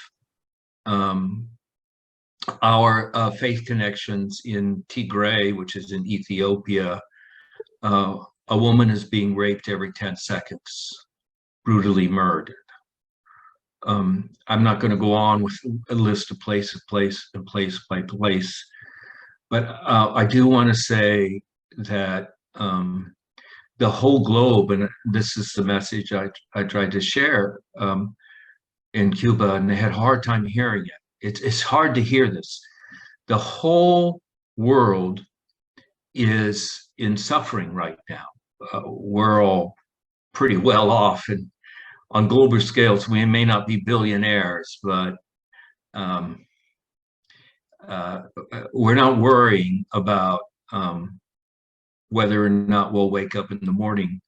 Our faith connections in Tigray, which is in Ethiopia, a woman is being raped every 10 seconds, brutally murdered. I'm not going to go on with a list of place by place, but I do want to say that the whole globe, and this is the message I tried to share in Cuba, and they had a hard time hearing it. It's hard to hear this. The whole world is in suffering right now. We're all pretty well off, and on global scales, we may not be billionaires, but we're not worrying about whether or not we'll wake up in the morning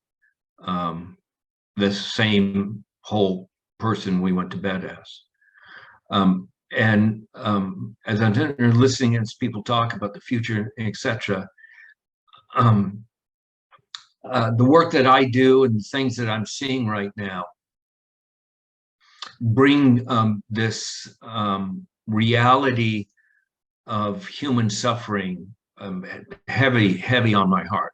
the same whole person we went to bed as. As I'm listening as people talk about the future, etc., the work that I do and the things that I'm seeing right now bring this reality of human suffering heavy on my heart.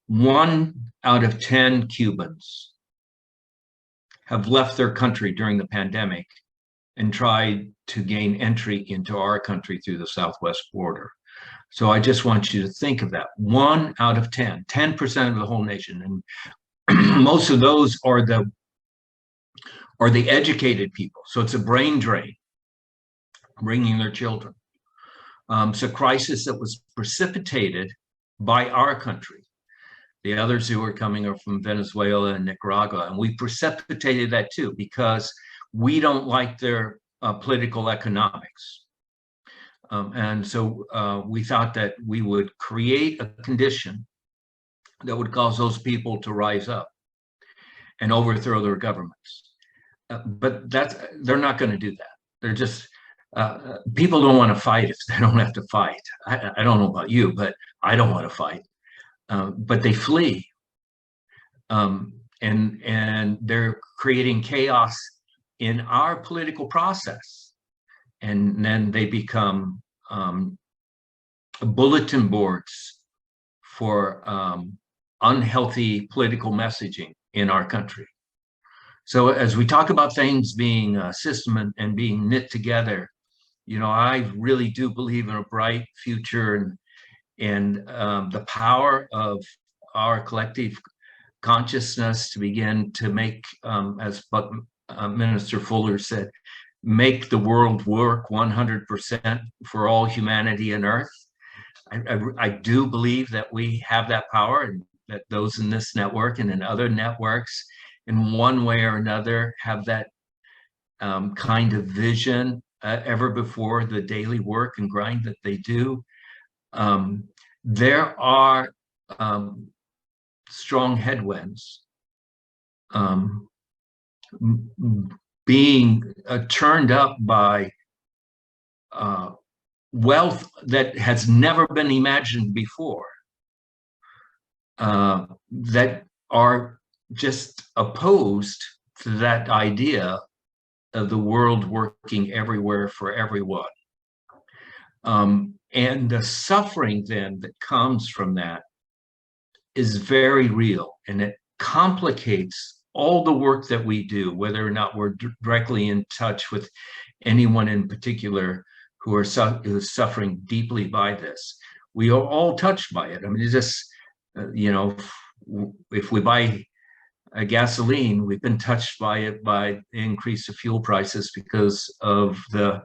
1 out of 10 Cubans have left their country during the pandemic and tried to gain entry into our country through the southwest border. So I just want you to think of that. 1 out of 10, 10% of the whole nation. And most of those are the educated people. So it's a brain drain, bringing their children. It's a crisis that was precipitated by our country. The others who are coming are from Venezuela and Nicaragua, and we precipitated that too because we don't like their political economics. And so we thought that we would create a condition that would cause those people to rise up and overthrow their governments. But they're not going to do that. They're just, people don't want to fight if they don't have to fight. I don't know about you, but I don't want to fight. But they flee. And they're creating chaos in our political process. And then they become bulletin boards for unhealthy political messaging in our country. So as we talk about things being a system and being knit together, you know, I really do believe in a bright future and the power of our collective consciousness to begin to make, as Minister Fuller said, make the world work 100% for all humanity and Earth. I do believe that we have that power, and that those in this network and in other networks, in one way or another, have that kind of vision ever before the daily work and grind that they do. There are strong headwinds being turned up by wealth that has never been imagined before, that are just opposed to that idea of the world working everywhere for everyone. And the suffering then that comes from that is very real, and it complicates all the work that we do, whether or not we're directly in touch with anyone in particular who are suffering deeply by this. We are all touched by it. I mean, it's just, you know, if we buy a gasoline, we've been touched by it, by the increase of fuel prices because of the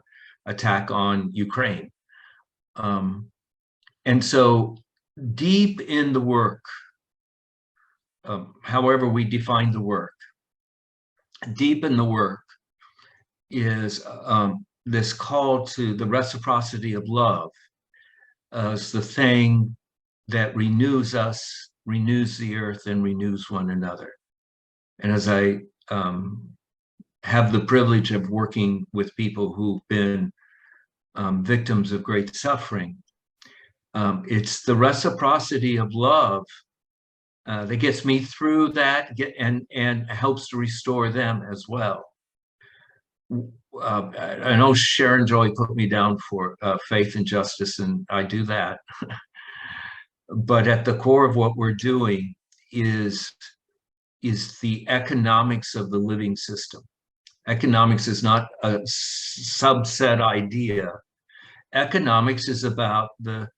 attack on Ukraine. And so deep in the work, however we define the work, deep in the work is this call to the reciprocity of love as the thing that renews us, renews the earth, and renews one another. And as I have the privilege of working with people who've been victims of great suffering, it's the reciprocity of love that gets me through that and helps to restore them as well. I know Sharon Joy put me down for faith and justice, and I do that. But at the core of what we're doing is the economics of the living system. Economics is not a subset idea. Economics is about the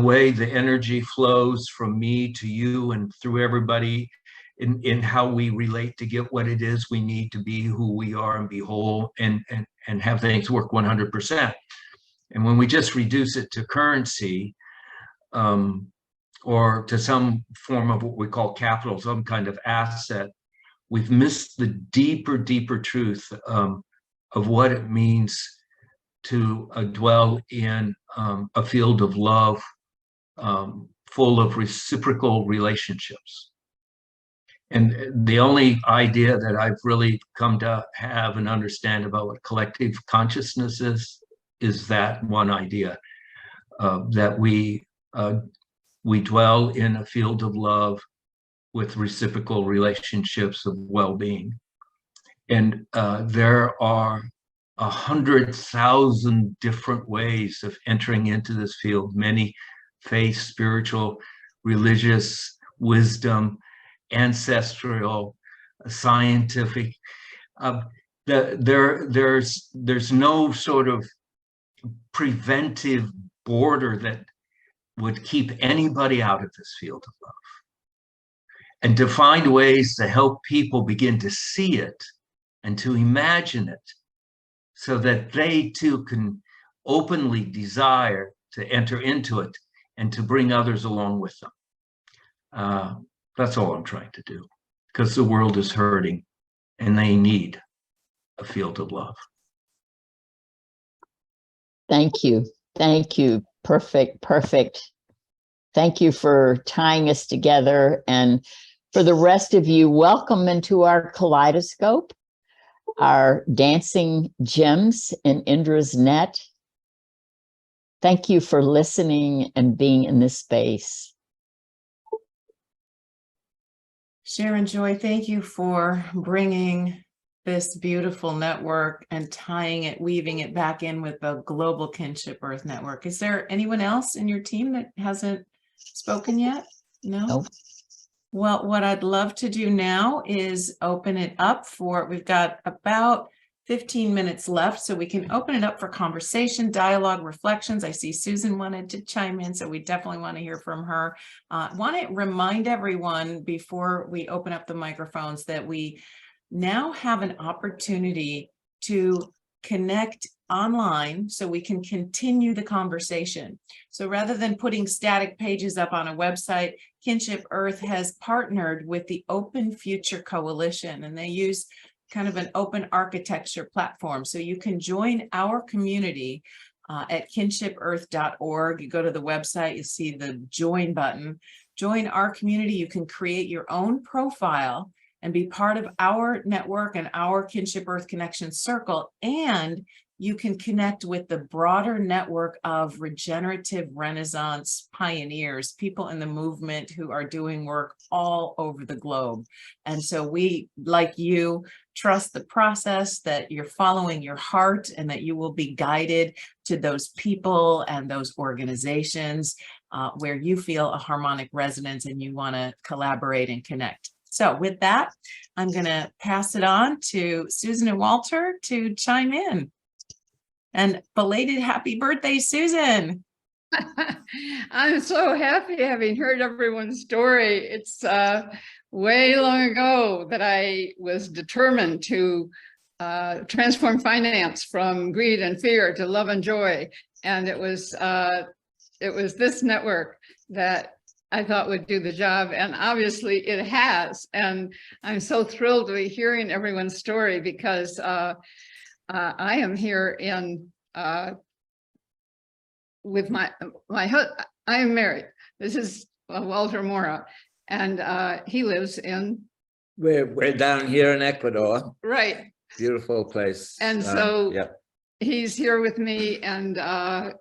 way the energy flows from me to you and through everybody in how we relate to get what it is we need to be who we are and be whole and have things work 100%. And when we just reduce it to currency, or to some form of what we call capital, some kind of asset, we've missed the deeper truth of what it means to dwell in a field of love, full of reciprocal relationships. And the only idea that I've really come to have and understand about what collective consciousness is that one idea, that we dwell in a field of love with reciprocal relationships of well-being. And there are 100,000 different ways of entering into this field, many faith, spiritual, religious, wisdom, ancestral, scientific. There's no sort of preventive border that would keep anybody out of this field of love. And to find ways to help people begin to see it and to imagine it so that they too can openly desire to enter into it and to bring others along with them. That's all I'm trying to do, because the world is hurting and they need a field of love. Thank you. Thank you. Perfect. Thank you for tying us together. And for the rest of you, welcome into our kaleidoscope, our dancing gems in Indra's net. Thank you for listening and being in this space. Sharon Joy, thank you for bringing this beautiful network and tying it, weaving it back in with the global Kinship Earth Network. Is there anyone else in your team that hasn't spoken yet? No? Nope. Well, what I'd love to do now is open it up for, we've got about 15 minutes left, so we can open it up for conversation, dialogue, reflections. I see Susan wanted to chime in, so we definitely want to hear from her. Want to remind everyone before we open up the microphones that we now have an opportunity to connect online so we can continue the conversation. So rather than putting static pages up on a website, Kinship Earth has partnered with the Open Future Coalition, and they use kind of an open architecture platform. So you can join our community at kinshipearth.org. You go to the website, you see the join button. Join our community. You can create your own profile and be part of our network and our Kinship Earth Connection Circle. And you can connect with the broader network of regenerative Renaissance pioneers, people in the movement who are doing work all over the globe. And so we, like you, trust the process, that you're following your heart and that you will be guided to those people and those organizations where you feel a harmonic resonance and you want to collaborate and connect. So with that, I'm going to pass it on to Susan and Walter to chime in. And belated happy birthday, Susan. I'm so happy having heard everyone's story. It's way long ago that I was determined to transform finance from greed and fear to love and joy. And it was this network that I thought would do the job. And obviously it has. And I'm so thrilled to be hearing everyone's story because I am here in with my husband. I am married. This is Walter Moora, and he lives in. We're down here in Ecuador. Right. Beautiful place. And so yep. He's here with me, and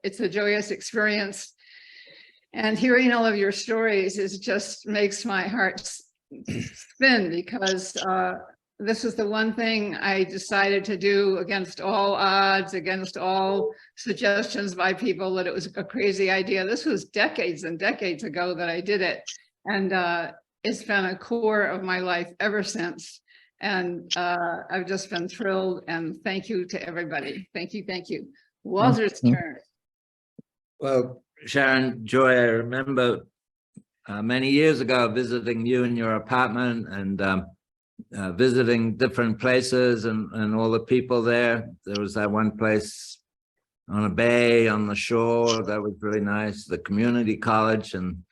it's a joyous experience. And hearing all of your stories just makes my heart spin, because this is the one thing I decided to do against all odds, against all suggestions by people that it was a crazy idea. This was decades and decades ago that I did it. And it's been a core of my life ever since. And I've just been thrilled, and thank you to everybody. Thank you, thank you. Walter's turn. Well, Sharon Joy, I remember many years ago visiting you in your apartment and visiting different places and all the people there. There was that one place on a bay on the shore that was really nice, the community college and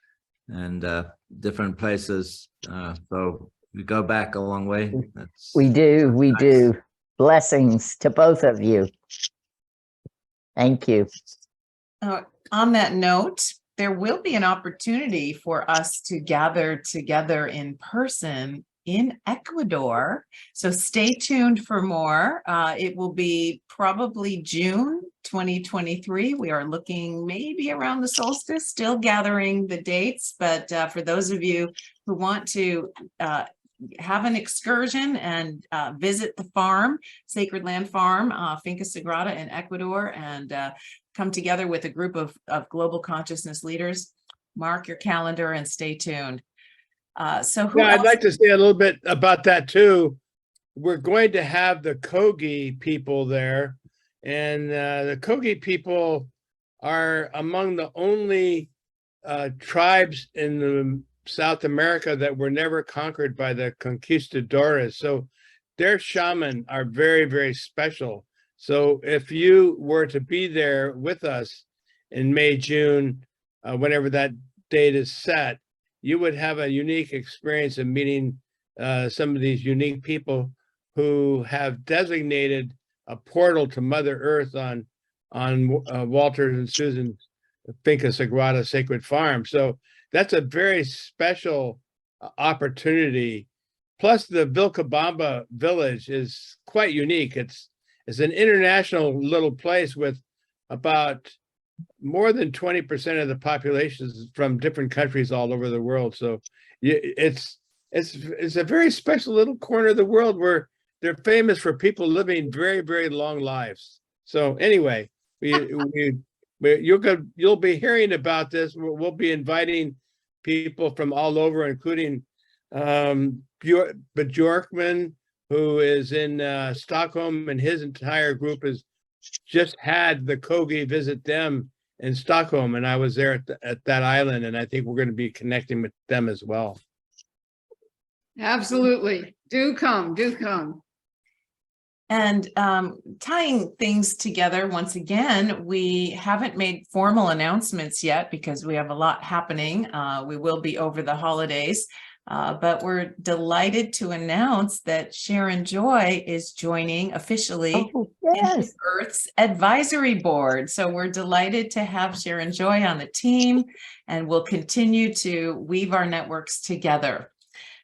different places. So we go back a long way. We do. Do. Blessings to both of you. Thank you. On that note, there will be an opportunity for us to gather together in person in Ecuador. So stay tuned for more. It will be probably June 2023. We are looking maybe around the solstice, still gathering the dates. But for those of you who want to have an excursion and visit the farm, Sacred Land Farm, Finca Sagrada in Ecuador, and come together with a group of global consciousness leaders, mark your calendar and stay tuned. I'd like to say a little bit about that too. We're going to have the Kogi people there, and the Kogi people are among the only tribes in South America that were never conquered by the conquistadores. So their shaman are very, very special. So if you were to be there with us in May, June, whenever that date is set, you would have a unique experience of meeting some of these unique people who have designated a portal to Mother Earth on Walter and Susan's Finca Sagrada Sacred Farm. So that's a very special opportunity. Plus, the Vilcabamba village is quite unique. It's an international little place with about more than 20% of the population is from different countries all over the world. So it's a very special little corner of the world where they're famous for people living very, very long lives. So anyway, you'll be hearing about this. We'll be inviting people from all over, including Bjorkman, who is in Stockholm, and his entire group has just had the Kogi visit them in Stockholm, and I was there at that island, and I think we're going to be connecting with them as well. Absolutely. Do come, do come. And tying things together, once again, we haven't made formal announcements yet because we have a lot happening. We will be over the holidays, but we're delighted to announce that Sharon Joy is joining officially Yes. Earth's advisory board. So we're delighted to have Sharon Joy on the team, and we'll continue to weave our networks together.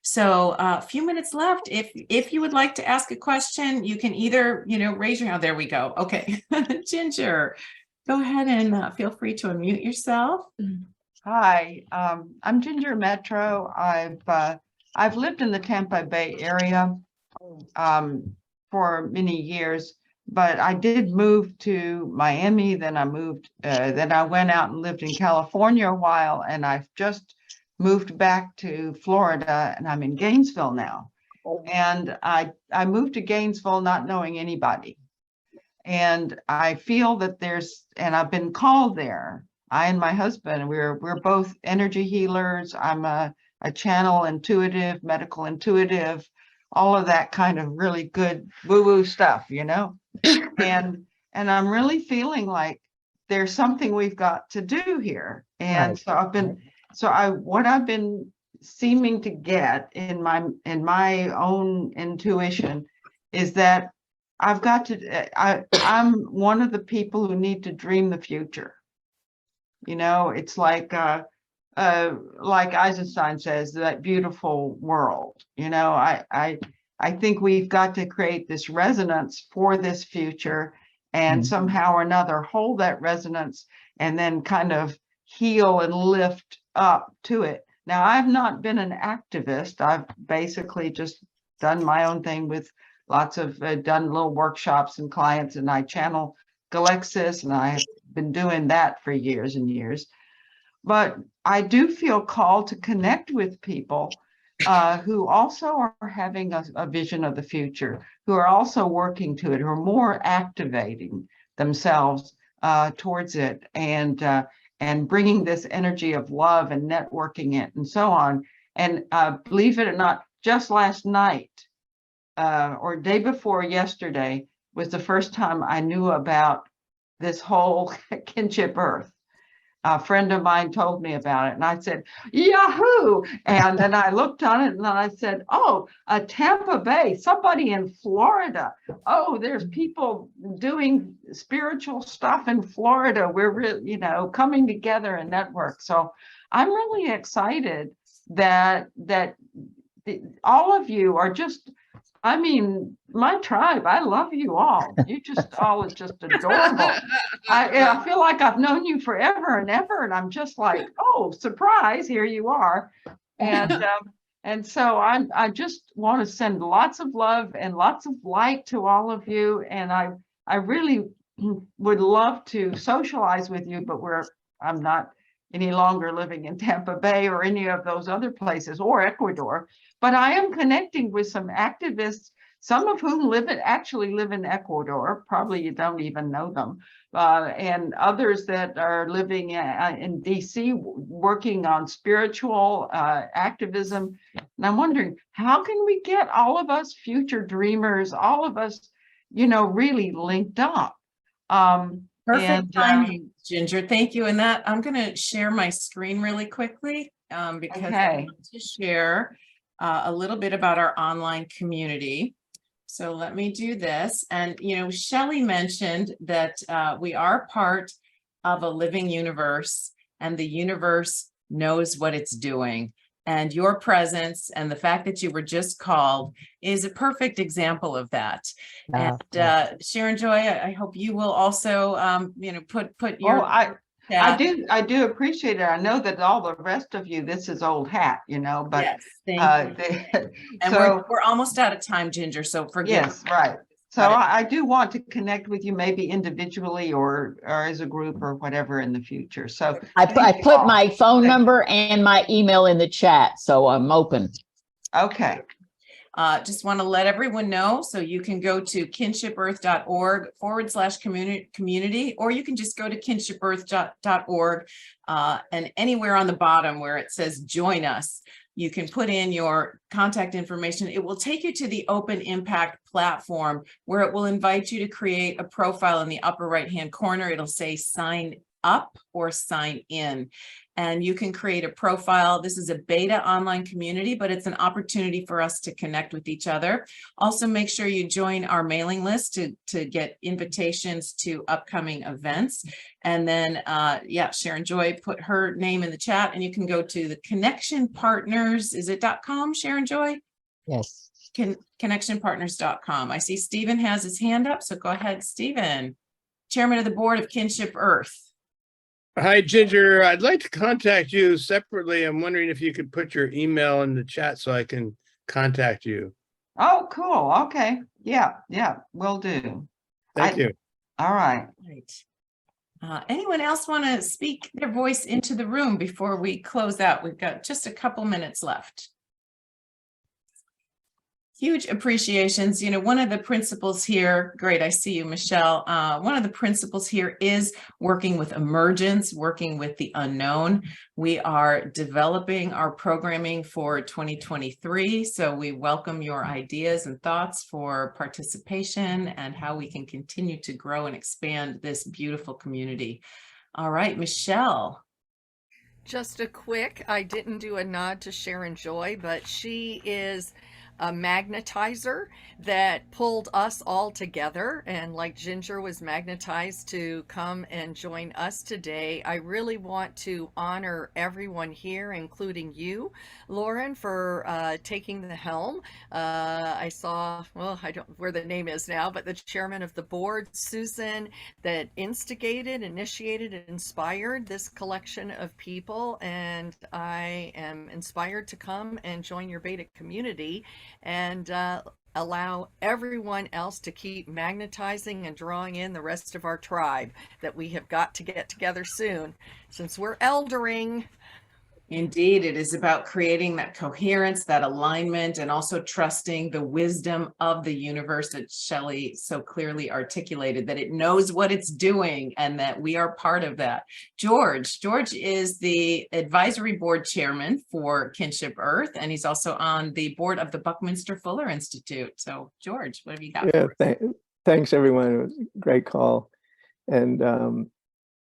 So a few minutes left. If you would like to ask a question, you can either, raise your hand. Oh, there we go. Okay. Ginger, go ahead and feel free to unmute yourself. Hi, I'm Ginger Metro. I've lived in the Tampa Bay area for many years, but I did move to Miami. Then I went out and lived in California a while, and I've just moved back to Florida, and I'm in Gainesville now. And I moved to Gainesville not knowing anybody. And I feel that and I've been called there. I and my husband, we're both energy healers. I'm a channel intuitive, medical intuitive, all of that kind of really good woo-woo stuff, And I'm really feeling like there's something we've got to do here. And so what I've been seeming to get in my own intuition is that I've got to, I'm one of the people who need to dream the future. It's like Eisenstein says, that beautiful world. I think we've got to create this resonance for this future, and somehow or another hold that resonance and then kind of heal and lift up to it. Now, I've not been an activist. I've basically just done my own thing with lots of done little workshops and clients, and I channel Galexis, and I've been doing that for years and years. But I do feel called to connect with people who also are having a vision of the future, who are also working to it, who are more activating themselves towards it, and bringing this energy of love and networking it and so on. And believe it or not, just last night or day before yesterday was the first time I knew about this whole Kinship Earth. A friend of mine told me about it, and I said, Yahoo! And then I looked on it, and then I said, oh, Tampa Bay, somebody in Florida. Oh, there's people doing spiritual stuff in Florida. We're really, coming together in network. So I'm really excited that all of you are just, my tribe, I love you all. You just all is just adorable. I feel like I've known you forever and ever, and I'm just like, oh, surprise, here you are. And so I just want to send lots of love and lots of light to all of you. And I really would love to socialize with you, but I'm not any longer living in Tampa Bay or any of those other places or Ecuador. But I am connecting with some activists, some of whom actually live in Ecuador. Probably you don't even know them. And others that are living in DC, working on spiritual activism. And I'm wondering, how can we get all of us future dreamers, all of us, really linked up? Perfect timing, Ginger. Thank you. And that I'm going to share my screen really quickly because I want to share a little bit about our online community. So let me do this. And, Shelley mentioned that we are part of a living universe, and the universe knows what it's doing. And your presence and the fact that you were just called is a perfect example of that. And Sharon Joy, I hope you will also, put your. I do appreciate it. I know that all the rest of you, this is old hat, but yes, thank you. And so we're almost out of time, Ginger. So forgive. Yes, right. So I do want to connect with you, maybe individually or as a group or whatever in the future. So I put my phone number and my email in the chat, so I'm open. Okay. Just want to let everyone know, so you can go to kinshipearth.org/community, or you can just go to kinshipearth.org and anywhere on the bottom where it says join us, You can put in your contact information. It will take you to the Open Impact platform, where it will invite you to create a profile. In the upper right-hand corner, it'll say sign up or sign in, and you can create a profile. This is a beta online community, but it's an opportunity for us to connect with each other. Also, make sure you join our mailing list to get invitations to upcoming events. And then, yeah, Sharon Joy put her name in the chat, and you can go to the Connection Partners. Is it .com, Sharon Joy? Yes. Connectionpartners.com. I see Stephen has his hand up, so go ahead, Stephen. Chairman of the Board of Kinship Earth. Hi, Ginger. I'd like to contact you separately. I'm wondering if you could put your email in the chat so I can contact you. Oh, cool. Okay. Yeah, will do. Thank you. All right. Anyone else want to speak their voice into the room before we close out? We've got just a couple minutes left. Huge appreciations. You know, one of the principles here, great, I see you, Michelle. One of the principles here is working with emergence, working with the unknown. We are developing our programming for 2023, so we welcome your ideas and thoughts for participation and how we can continue to grow and expand this beautiful community. All right, Michelle. Just a quick, I didn't do a nod to Sharon Joy, but she is a magnetizer that pulled us all together, and like Ginger was magnetized to come and join us today. I really want to honor everyone here, including you, Lauren, for taking the helm. I saw, well, I don't know where the name is now, but the chairman of the board, Susan, that initiated and inspired this collection of people, and I am inspired to come and join your beta community and allow everyone else to keep magnetizing and drawing in the rest of our tribe that we have got to get together soon, since we're eldering. Indeed, it is about creating that coherence, that alignment, and also trusting the wisdom of the universe that Shelley so clearly articulated, that it knows what it's doing and that we are part of that. George is the advisory board chairman for Kinship Earth, and he's also on the board of the Buckminster Fuller Institute. So George, what have you got? Yeah, thanks everyone. It was a great call. And you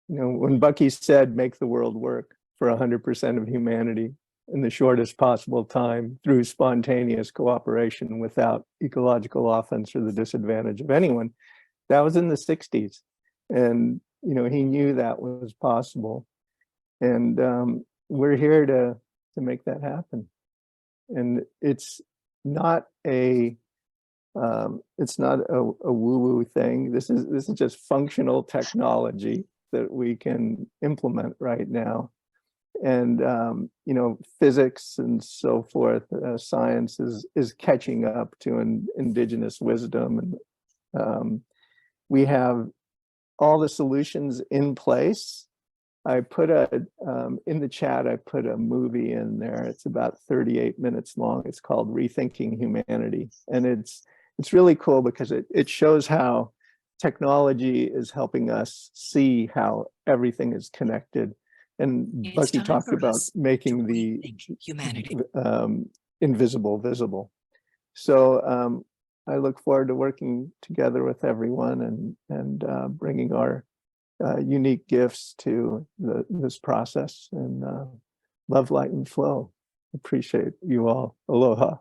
know, when Bucky said, make the world work for 100% of humanity in the shortest possible time through spontaneous cooperation without ecological offense or the disadvantage of anyone, that was in the 60s. And, you know, he knew that was possible. And we're here to make that happen. And it's not a woo-woo thing. This is just functional technology that we can implement right now. And you know, physics and so forth, science is catching up to an indigenous wisdom, and we have all the solutions in place. I put in the chat, I put a movie in there. It's about 38 minutes long. It's called Rethinking Humanity, and it's really cool because it shows how technology is helping us see how everything is connected. And Bucky talked about making the invisible visible. So I look forward to working together with everyone and bringing our unique gifts to this process. And love, light, and flow. Appreciate you all. Aloha.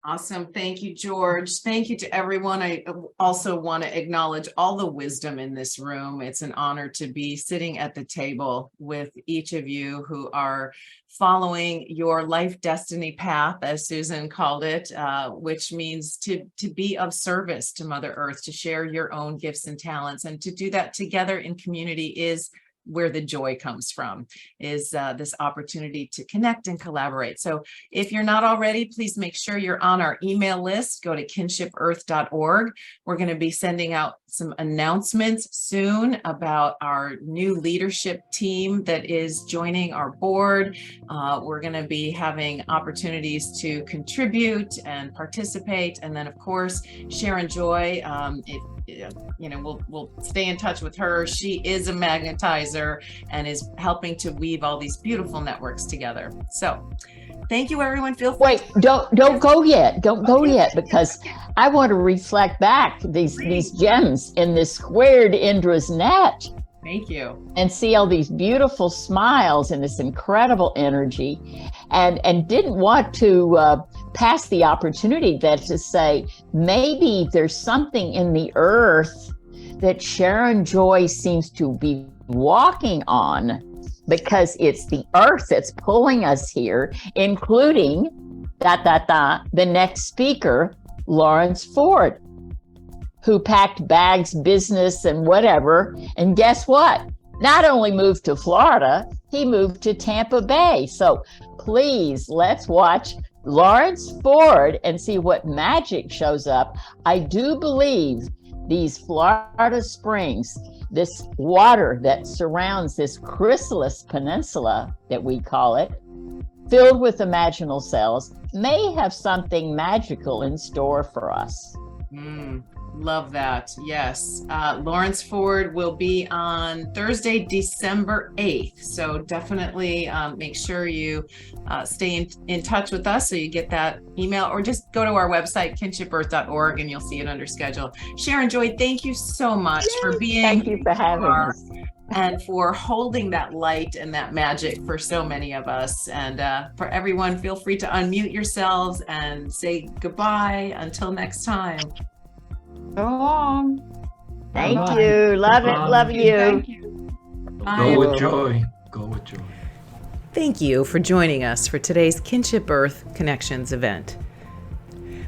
Awesome. Thank you, George. Thank you to everyone. I also want to acknowledge all the wisdom in this room. It's an honor to be sitting at the table with each of you who are following your life destiny path, as Susan called it, which means to be of service to Mother Earth, to share your own gifts and talents, and to do that together in community is where the joy comes from, is this opportunity to connect and collaborate. So if you're not already, please make sure you're on our email list. Go to kinshipearth.org. We're going to be sending out some announcements soon about our new leadership team that is joining our board. We're going to be having opportunities to contribute and participate. And then, of course, Sharon Joy, we'll stay in touch with her. She is a magnetizer and is helping to weave all these beautiful networks together. So thank you, everyone. Feel free. Wait, don't go yet. Don't go yet, because I want to reflect back these gems in this squared Indra's net. Thank you. And see all these beautiful smiles and this incredible energy, and didn't want to pass the opportunity that to say, maybe there's something in the earth that Sharon Joy seems to be walking on, because it's the earth that's pulling us here, including the next speaker, Lawrence Ford, who packed bags, business, and whatever. And guess what? Not only moved to Florida, he moved to Tampa Bay. So please, let's watch Lawrence Ford and see what magic shows up. I do believe these Florida springs, this water that surrounds this chrysalis peninsula that we call it, filled with imaginal cells, may have something magical in store for us. Love that. Yes. Lawrence Ford will be on Thursday, December 8th. So definitely make sure you stay in touch with us so you get that email, or just go to our website, kinshipearth.org, and you'll see it under schedule. Sharon Joy, thank you so much for being Thank you for having us. And for holding that light and that magic for so many of us. And for everyone, feel free to unmute yourselves and say goodbye until next time. So long. Thank you. Love it. Love you. Thank you. Go with joy. Go with joy. Thank you for joining us for today's Kinship Earth Connections event.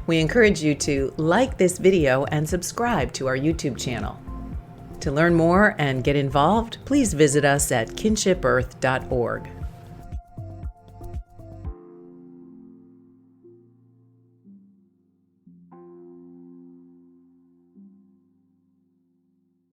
We encourage you to like this video and subscribe to our YouTube channel. To learn more and get involved, please visit us at kinshipearth.org.